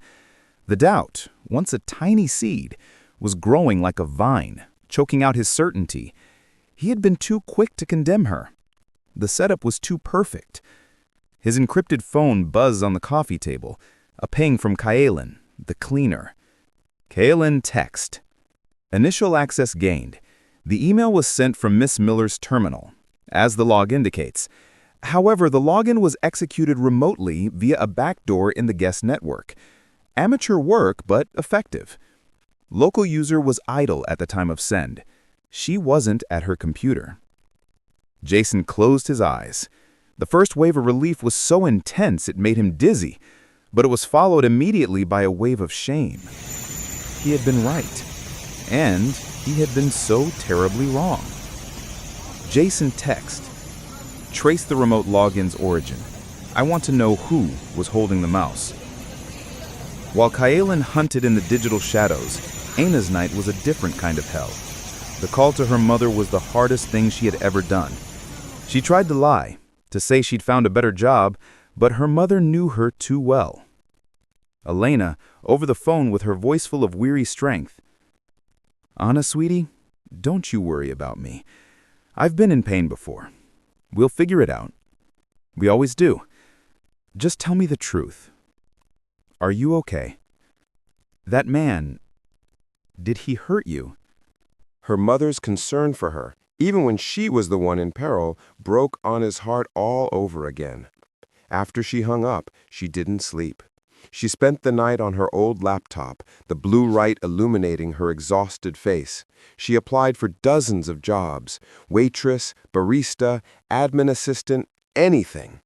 S5: The doubt, once a tiny seed, was growing like a vine, choking out his certainty. He had been too quick to condemn her. The setup was too perfect. His encrypted phone buzzed on the coffee table, a ping from Kaelin, the cleaner. Kaelin text. Initial access gained. The email was sent from Miss Miller's terminal, as the log indicates. However, the login was executed remotely via a backdoor in the guest network. Amateur work, but effective. Local user was idle at the time of send. She wasn't at her computer. Jason closed his eyes. The first wave of relief was so intense it made him dizzy, but it was followed immediately by a wave of shame. He had been right, and he had been so terribly wrong. Jason text. Trace the remote login's origin. I want to know who was holding the mouse. While Kaelin hunted in the digital shadows, Aina's night was a different kind of hell. The call to her mother was the hardest thing she had ever done. She tried to lie, to say she'd found a better job, but her mother knew her too well. Elena, over the phone with her voice full of weary strength. "Anna, sweetie, don't you worry about me. I've been in pain before. We'll figure it out. We always do. Just tell me the truth. Are you okay? That man, did he hurt you?
S1: Her mother's concern for her, even when she was the one in peril, broke Anna's heart all over again. After she hung up, she didn't sleep. She spent the night on her old laptop, the blue light illuminating her exhausted face. She applied for dozens of jobs: waitress, barista, admin assistant, anything.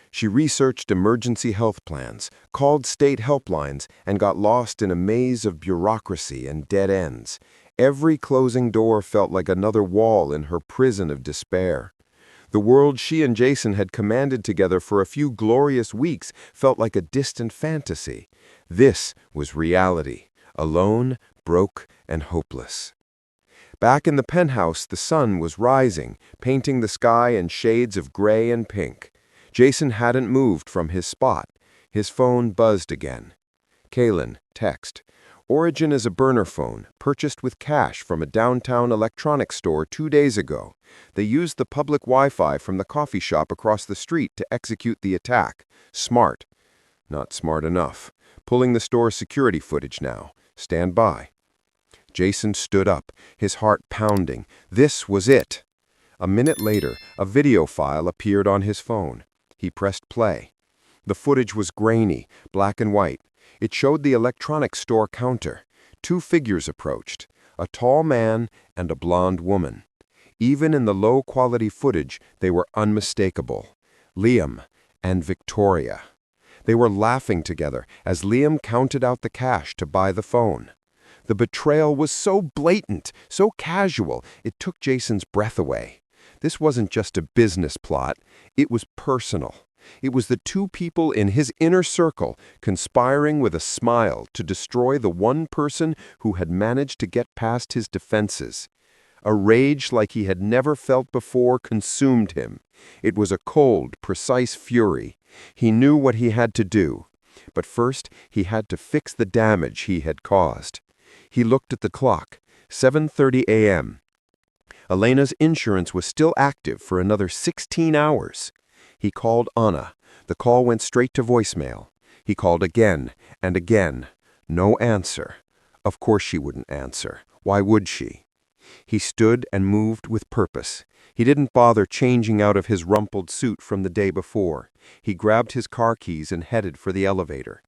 S1: She researched emergency health plans, called state helplines, and got lost in a maze of bureaucracy and dead ends. Every closing door felt like another wall in her prison of despair. The world she and Jason had commanded together for a few glorious weeks felt like a distant fantasy. This was reality, alone, broke, and hopeless. Back in the penthouse, the sun was rising, painting the sky in shades of gray and pink. Jason hadn't moved from his spot. His phone buzzed again. Kaylin, text. Origin is a burner phone, purchased with cash from a downtown electronics store 2 days ago. They used the public Wi-Fi from the coffee shop across the street to execute the attack. Smart. Not smart enough. Pulling the store's security footage now. Stand by. Jason stood up, his heart pounding. This was it. A minute later, a video file appeared on his phone. He pressed play. The footage was grainy, black and white. It showed the electronics store counter. 2 figures approached, a tall man and a blonde woman. Even in the low-quality footage, they were unmistakable. Liam and Victoria. They were laughing together as Liam counted out the cash to buy the phone. The betrayal was so blatant, so casual, it took Jason's breath away. This wasn't just a business plot, it was personal. It was the 2 people in his inner circle conspiring with a smile to destroy the one person who had managed to get past his defenses. A rage like he had never felt before consumed him. It was a cold, precise fury. He knew what he had to do. But first, he had to fix the damage he had caused. He looked at the clock. 7:30 a.m. Elena's insurance was still active for another 16 hours. He called Anna. The call went straight to voicemail. He called again and again. No answer. Of course she wouldn't answer. Why would she? He stood and moved with purpose. He didn't bother changing out of his rumpled suit from the day before. He grabbed his car keys and headed for the elevator.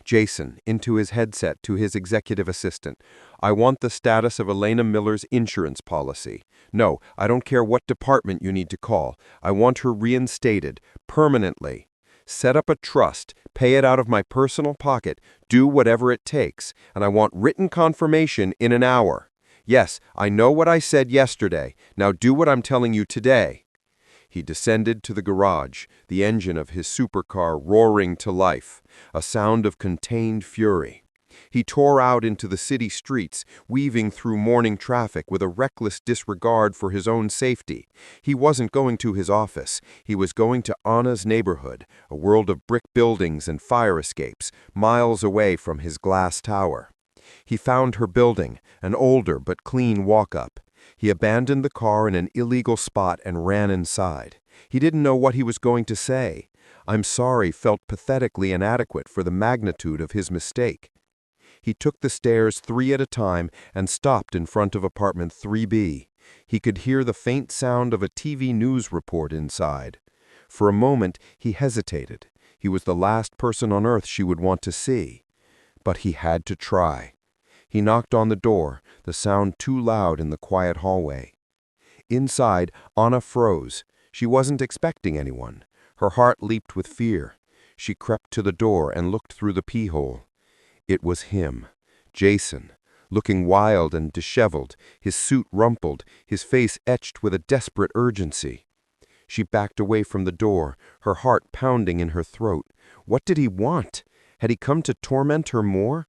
S1: Jason, into his headset to his executive assistant. I want the status of Elena Miller's insurance policy. No, I don't care what department you need to call. I want her reinstated, permanently. Set up a trust, pay it out of my personal pocket, do whatever it takes, and I want written confirmation in an hour. Yes, I know what I said yesterday. Now do what I'm telling you today. He descended to the garage, the engine of his supercar roaring to life, a sound of contained fury. He tore out into the city streets, weaving through morning traffic with a reckless disregard for his own safety. He wasn't going to his office. He was going to Anna's neighborhood, a world of brick buildings and fire escapes, miles away from his glass tower. He found her building, an older but clean walk-up. He abandoned the car in an illegal spot and ran inside. He didn't know what he was going to say. I'm sorry felt pathetically inadequate for the magnitude of his mistake. He took the stairs 3 at a time and stopped in front of apartment 3B. He could hear the faint sound of a TV news report inside. For a moment, he hesitated. He was the last person on earth she would want to see. But he had to try. He knocked on the door, the sound too loud in the quiet hallway. Inside, Anna froze. She wasn't expecting anyone. Her heart leaped with fear. She crept to the door and looked through the peephole. It was him, Jason, looking wild and disheveled, his suit rumpled, his face etched with a desperate urgency. She backed away from the door, her heart pounding in her throat. What did he want? Had he come to torment her more?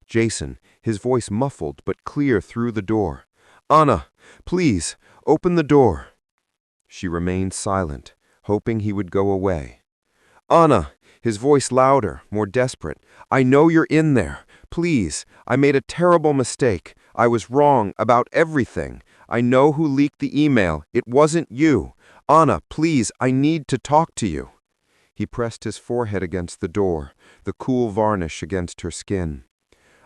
S1: Jason, his voice muffled but clear through the door. Anna, please, open the door. She remained silent, hoping he would go away. Anna, his voice louder, more desperate. I know you're in there. Please, I made a terrible mistake. I was wrong about everything. I know who leaked the email. It wasn't you. Anna, please, I need to talk to you. He pressed his forehead against the door, the cool varnish against her skin.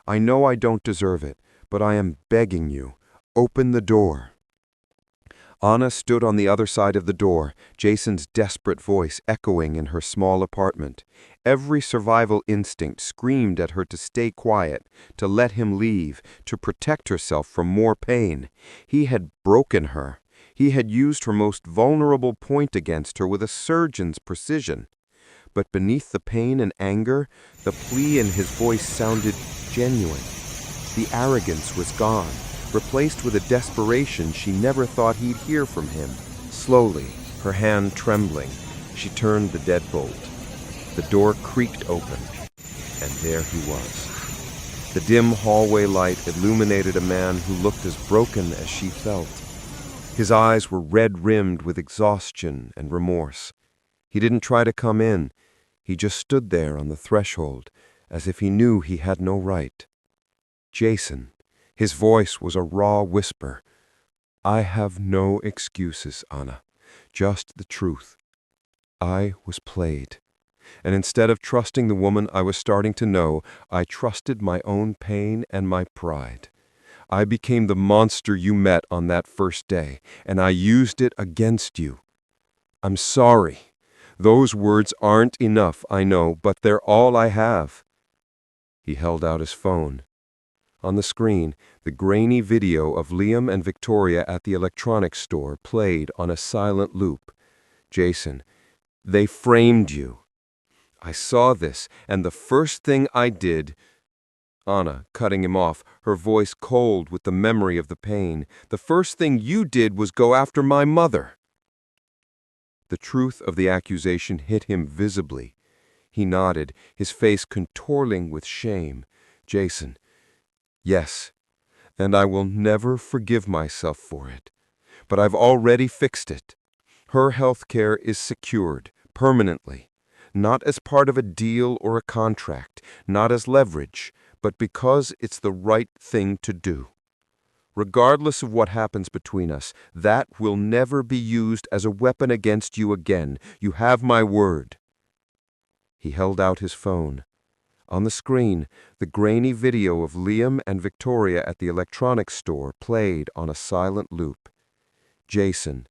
S1: I know I don't deserve it, but I am begging you. Open the door. Anna stood on the other side of the door, Jason's desperate voice echoing in her small apartment. Every survival instinct screamed at her to stay quiet, to let him leave, to protect herself from more pain. He had broken her. He had used her most vulnerable point against her with a surgeon's precision. But beneath the pain and anger, the plea in his voice sounded genuine. The arrogance was gone, replaced with a desperation she never thought he'd hear from him. Slowly, her hand trembling, she turned the deadbolt. The door creaked open, and there he was. The dim hallway light illuminated a man who looked as broken as she felt. His eyes were red-rimmed with exhaustion and remorse. He didn't try to come in. He just stood there on the threshold, as if he knew he had no right. Jason. His voice was a raw whisper. I have no excuses, Anna. Just the truth. I was played. And instead of trusting the woman I was starting to know, I trusted my own pain and my pride. I became the monster you met on that first day, and I used it against you. I'm sorry. Those words aren't enough, I know, but they're all I have. He held out his phone. On the screen, the grainy video of Liam and Victoria at the electronics store played on a silent loop. Jason, they framed you. I saw this, and the first thing I did... Anna, cutting him off, her voice cold with the memory of the pain. The first thing you did was go after my mother. The truth of the accusation hit him visibly. He nodded, his face contorting with shame. Jason, yes, and I will never forgive myself for it. But I've already fixed it. Her health care is secured, permanently. Not as part of a deal or a contract, not as leverage, but because it's the right thing to do. Regardless of what happens between us, that will never be used as a weapon against you again. You have my word. He held out his phone. On the screen, the grainy video of Liam and Victoria at the electronics store played on a silent loop. Jason,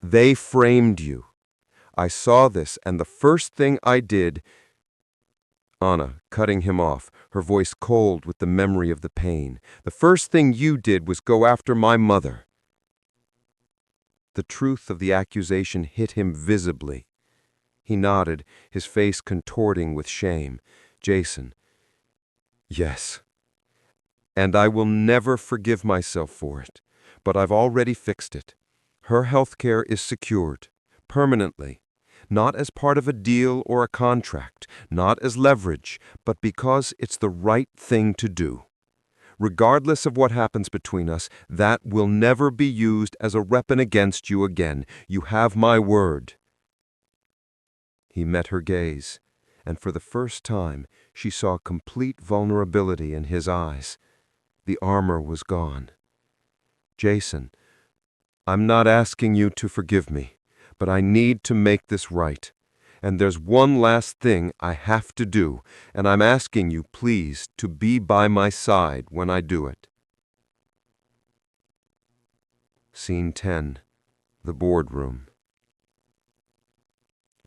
S1: they framed you. I saw this, and the first thing I did... Anna, cutting him off, her voice cold with the memory of the pain. The first thing you did was go after my mother. The truth of the accusation hit him visibly. He nodded, his face contorting with shame. Jason, yes. And I will never forgive myself for it, but I've already fixed it. Her health care is secured, permanently. Not as part of a deal or a contract, not as leverage, but because it's the right thing to do. Regardless of what happens between us, that will never be used as a weapon against you again. You have my word. He met her gaze, and for the first time, she saw complete vulnerability in his eyes. The armor was gone. Jason, I'm not asking you to forgive me. But I need to make this right. And there's one last thing I have to do, and I'm asking you, please, to be by my side when I do it. Scene 10. The boardroom.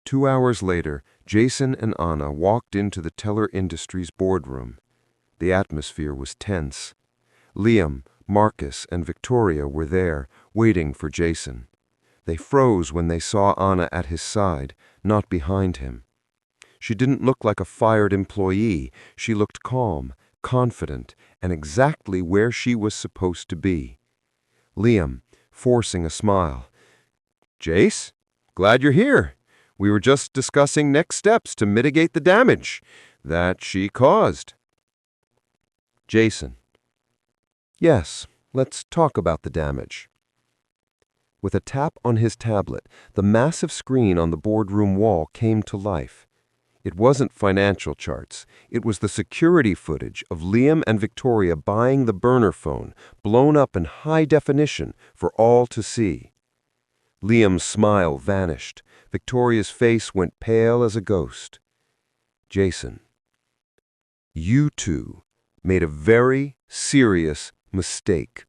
S1: 2 hours later, Jason and Anna walked into the Teller Industries boardroom. The atmosphere was tense. Liam, Marcus, and Victoria were there, waiting for Jason. They froze when they saw Anna at his side, not behind him. She didn't look like a fired employee. She looked calm, confident, and exactly where she was supposed to be. Liam, forcing a smile. Jace, glad you're here. We were just discussing next steps to mitigate the damage that she caused. Jason. Yes, let's talk about the damage. With a tap on his tablet, the massive screen on the boardroom wall came to life. It wasn't financial charts. It was the security footage of Liam and Victoria buying the burner phone, blown up in high definition for all to see.
S6: Liam's smile vanished. Victoria's face went pale as a ghost. Jason, you two made a very serious mistake.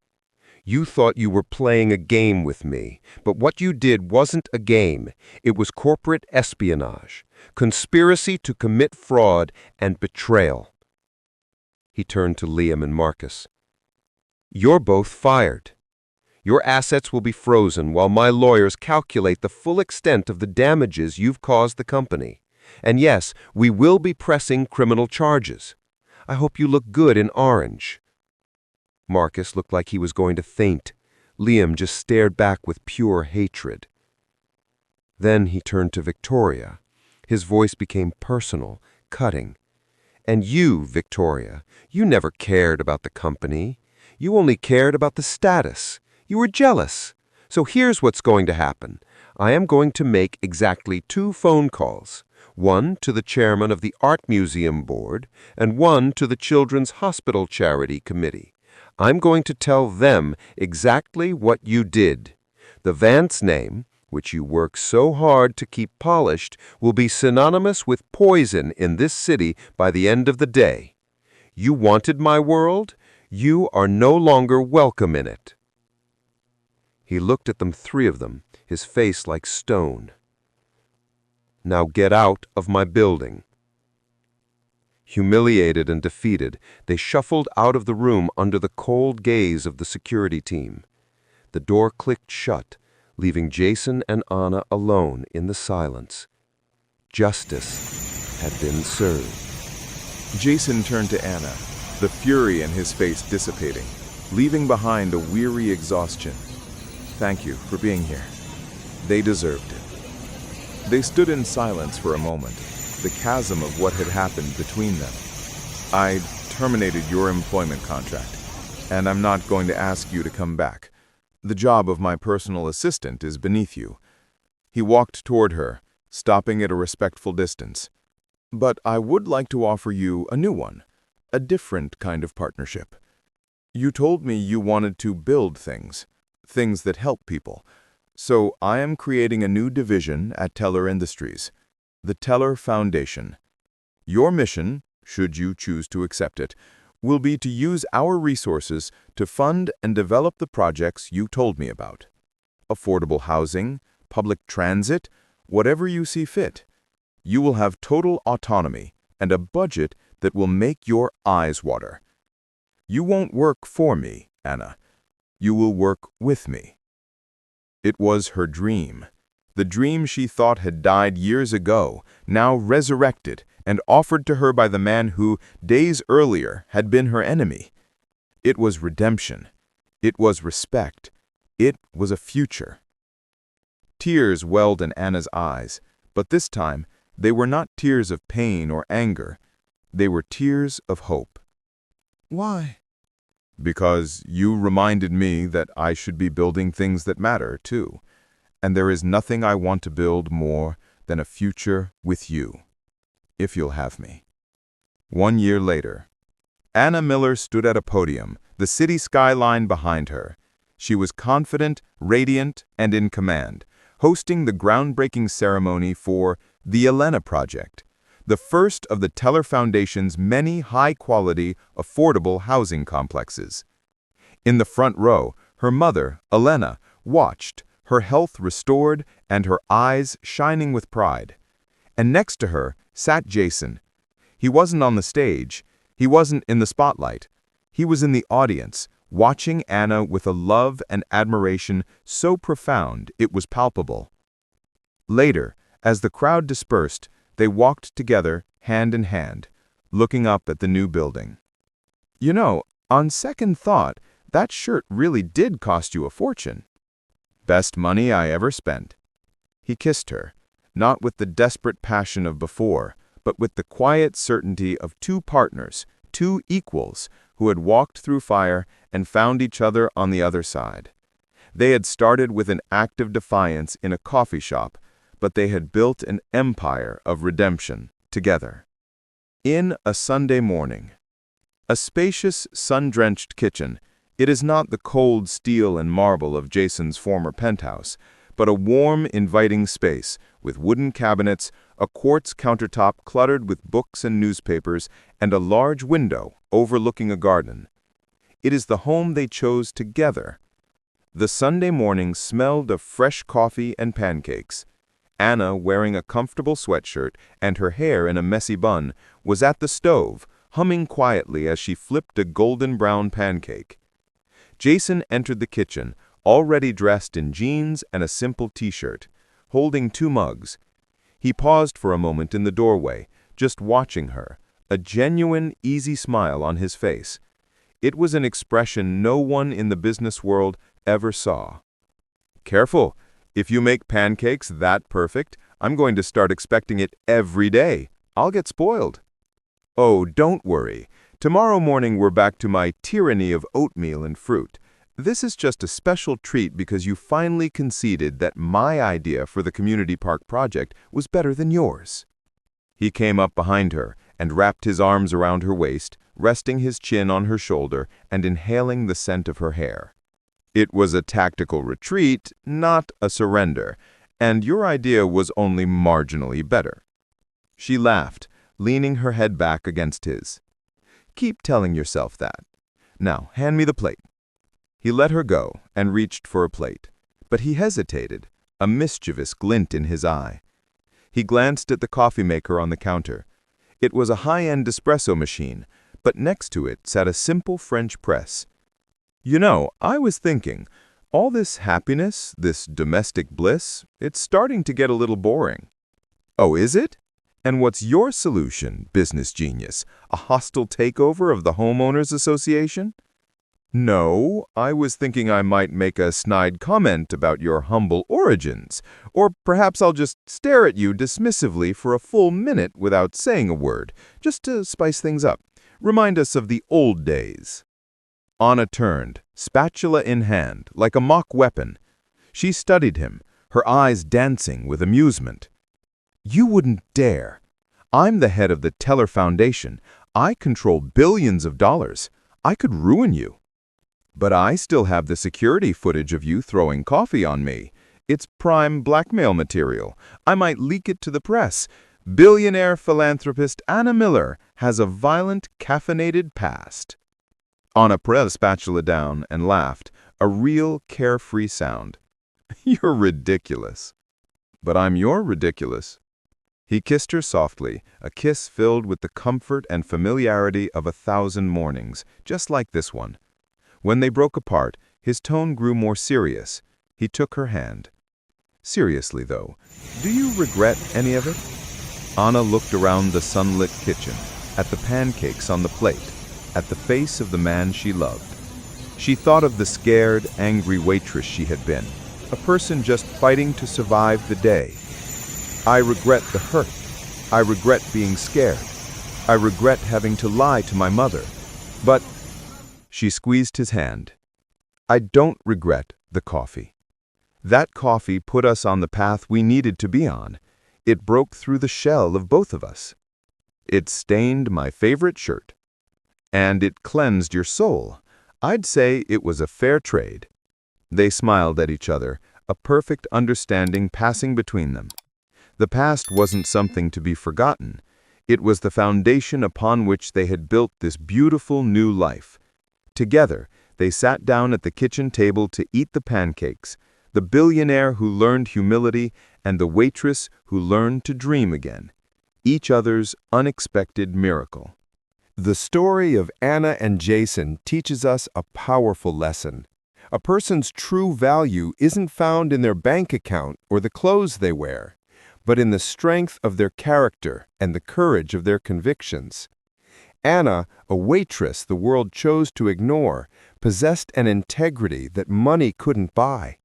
S6: You thought you were playing a game with me, but what you did wasn't a game. It was corporate espionage, conspiracy to commit fraud, and betrayal. He turned to Liam and Marcus. You're both fired. Your assets will be frozen while my lawyers calculate the full extent of the damages you've caused the company. And yes, we will be pressing criminal charges. I hope you look good in orange. Marcus looked like he was going to faint. Liam just stared back with pure hatred. Then he turned to Victoria. His voice became personal, cutting. And you, Victoria, you never cared about the company. You only cared about the status. You were jealous. So here's what's going to happen. I am going to make exactly 2 phone calls. One to the chairman of the Art Museum Board and one to the Children's Hospital Charity Committee. I'm going to tell them exactly what you did. The Vance name, which you work so hard to keep polished, will be synonymous with poison in this city by the end of the day. You wanted my world? You are no longer welcome in it. He looked at them, 3 of them, his face like stone. Now get out of my building. Humiliated and defeated, they shuffled out of the room under the cold gaze of the security team. The door clicked shut, leaving Jason and Anna alone in the silence. Justice had been served.
S2: Jason turned to Anna, the fury in his face dissipating, leaving behind a weary exhaustion. Thank you for being here. They deserved it. They stood in silence for a moment, the chasm of what had happened between them. I terminated your employment contract, and I'm not going to ask you to come back. The job of my personal assistant is beneath you. He walked toward her, stopping at a respectful distance. But I would like to offer you a new one, a different kind of partnership. You told me you wanted to build things that help people. So I am creating a new division at Teller Industries, the Teller Foundation. Your mission, should you choose to accept it, will be to use our resources to fund and develop the projects you told me about. Affordable housing, public transit, whatever you see fit. You will have total autonomy and a budget that will make your eyes water. You won't work for me, Anna. You will work with me. It was her dream. The dream she thought had died years ago, now resurrected and offered to her by the man who, days earlier, had been her enemy. It was redemption. It was respect. It was a future. Tears welled in Anna's eyes, but this time they were not tears of pain or anger. They were tears of hope. Why? Because you reminded me that I should be building things that matter, too. And there is nothing I want to build more than a future with you, if you'll have me. 1 year later, Anna Miller stood at a podium, the city skyline behind her. She was confident, radiant, and in command, hosting the groundbreaking ceremony for the Elena Project, the first of the Teller Foundation's many high-quality, affordable housing complexes. In the front row, her mother, Elena, watched, her health restored and her eyes shining with pride. And next to her sat Jason. He wasn't on the stage. He wasn't in the spotlight. He was in the audience, watching Anna with a love and admiration so profound it was palpable. Later, as the crowd dispersed, they walked together, hand in hand, looking up at the new building. You know, on second thought, that shirt really did cost you a fortune. Best money I ever spent. He kissed her, not with the desperate passion of before, but with the quiet certainty of 2 partners, 2 equals, who had walked through fire and found each other on the other side. They had started with an act of defiance in a coffee shop, but they had built an empire of redemption together. In a Sunday morning. A spacious, sun-drenched kitchen. It is not the cold steel and marble of Jason's former penthouse,
S4: but a warm, inviting space with wooden cabinets, a quartz countertop cluttered with books and newspapers, and a large window overlooking a garden. It is the home they chose together. The Sunday morning smelled of fresh coffee and pancakes. Anna, wearing a comfortable sweatshirt and her hair in a messy bun, was at the stove, humming quietly as she flipped a golden-brown pancake. Jason entered the kitchen, already dressed in jeans and a simple t-shirt, holding 2 mugs. He paused for a moment in the doorway, just watching her, a genuine, easy smile on his face. It was an expression no one in the business world ever saw. "Careful. If you make pancakes that perfect, I'm going to start expecting it every day. I'll get spoiled." "Oh, don't worry. Tomorrow morning we're back to my tyranny of oatmeal and fruit. This is just a special treat because you finally conceded that my idea for the community park project was better than yours." He came up behind her and wrapped his arms around her waist, resting his chin on her shoulder and inhaling the scent of her hair. "It was a tactical retreat, not a surrender, and your idea was only marginally better." She laughed, leaning her head back against his. "Keep telling yourself that. Now, hand me the plate." He let her go and reached for a plate, but he hesitated, a mischievous glint in his eye. He glanced at the coffee maker on the counter. It was a high-end espresso machine, but next to it sat a simple French press. "You know, I was thinking, all this happiness, this domestic bliss, it's starting to get a little boring." "Oh, is it? And what's your solution, business genius? A hostile takeover of the homeowners association?" "No, I was thinking I might make a snide comment about your humble origins, or perhaps I'll just stare at you dismissively for a full minute without saying a word, just to spice things up, remind us of the old days." Anna turned, spatula in hand, like a mock weapon. She studied him, her eyes dancing with amusement. "You wouldn't dare. I'm the head of the Teller Foundation. I control billions of dollars. I could ruin you." "But I still have the security footage of you throwing coffee on me. It's prime blackmail material. I might leak it to the press. Billionaire philanthropist Anna Miller has a violent, caffeinated past." Anna put the spatula down and laughed, a real carefree sound. "You're ridiculous." "But I'm your ridiculous." He kissed her softly, a kiss filled with the comfort and familiarity of 1,000 mornings, just like this one. When they broke apart, his tone grew more serious. He took her hand. "Seriously, though, do you regret any of it?" Anna looked around the sunlit kitchen, at the pancakes on the plate, at the face of the man she loved. She thought of the scared, angry waitress she had been, a person just fighting to survive the day. "I regret the hurt. I regret being scared. I regret having to lie to my mother. But—" She squeezed his hand. "I don't regret the coffee. That coffee put us on the path we needed to be on. It broke through the shell of both of us. It stained my favorite shirt. And it cleansed your soul. I'd say it was a fair trade." They smiled at each other, a perfect understanding passing between them. The past wasn't something to be forgotten. It was the foundation upon which they had built this beautiful new life. Together, they sat down at the kitchen table to eat the pancakes, the billionaire who learned humility and the waitress who learned to dream again, each other's unexpected miracle.
S1: The story of Anna and Jason teaches us a powerful lesson. A person's true value isn't found in their bank account or the clothes they wear, but in the strength of their character and the courage of their convictions. Anna, a waitress the world chose to ignore, possessed an integrity that money couldn't buy.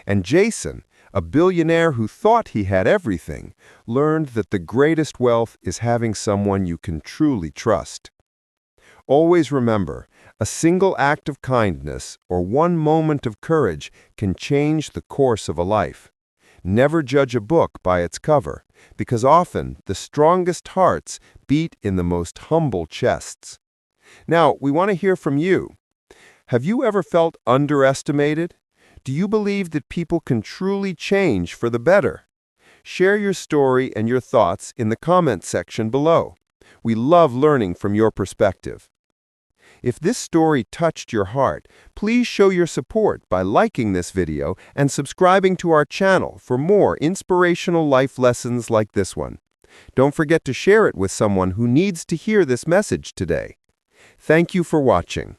S1: And Jason, a billionaire who thought he had everything, learned that the greatest wealth is having someone you can truly trust. Always remember, a single act of kindness or one moment of courage can change the course of a life. Never judge a book by its cover, because often the strongest hearts beat in the most humble chests. Now, we want to hear from you. Have you ever felt underestimated?
S6: Do you believe that people can truly change for the better? Share your story and your thoughts in the comment section below. We love learning from your perspective. If this story touched your heart, please show your support by liking this video and subscribing to our channel for more inspirational life lessons like this one. Don't forget to share it with someone who needs to hear this message today. Thank you for watching.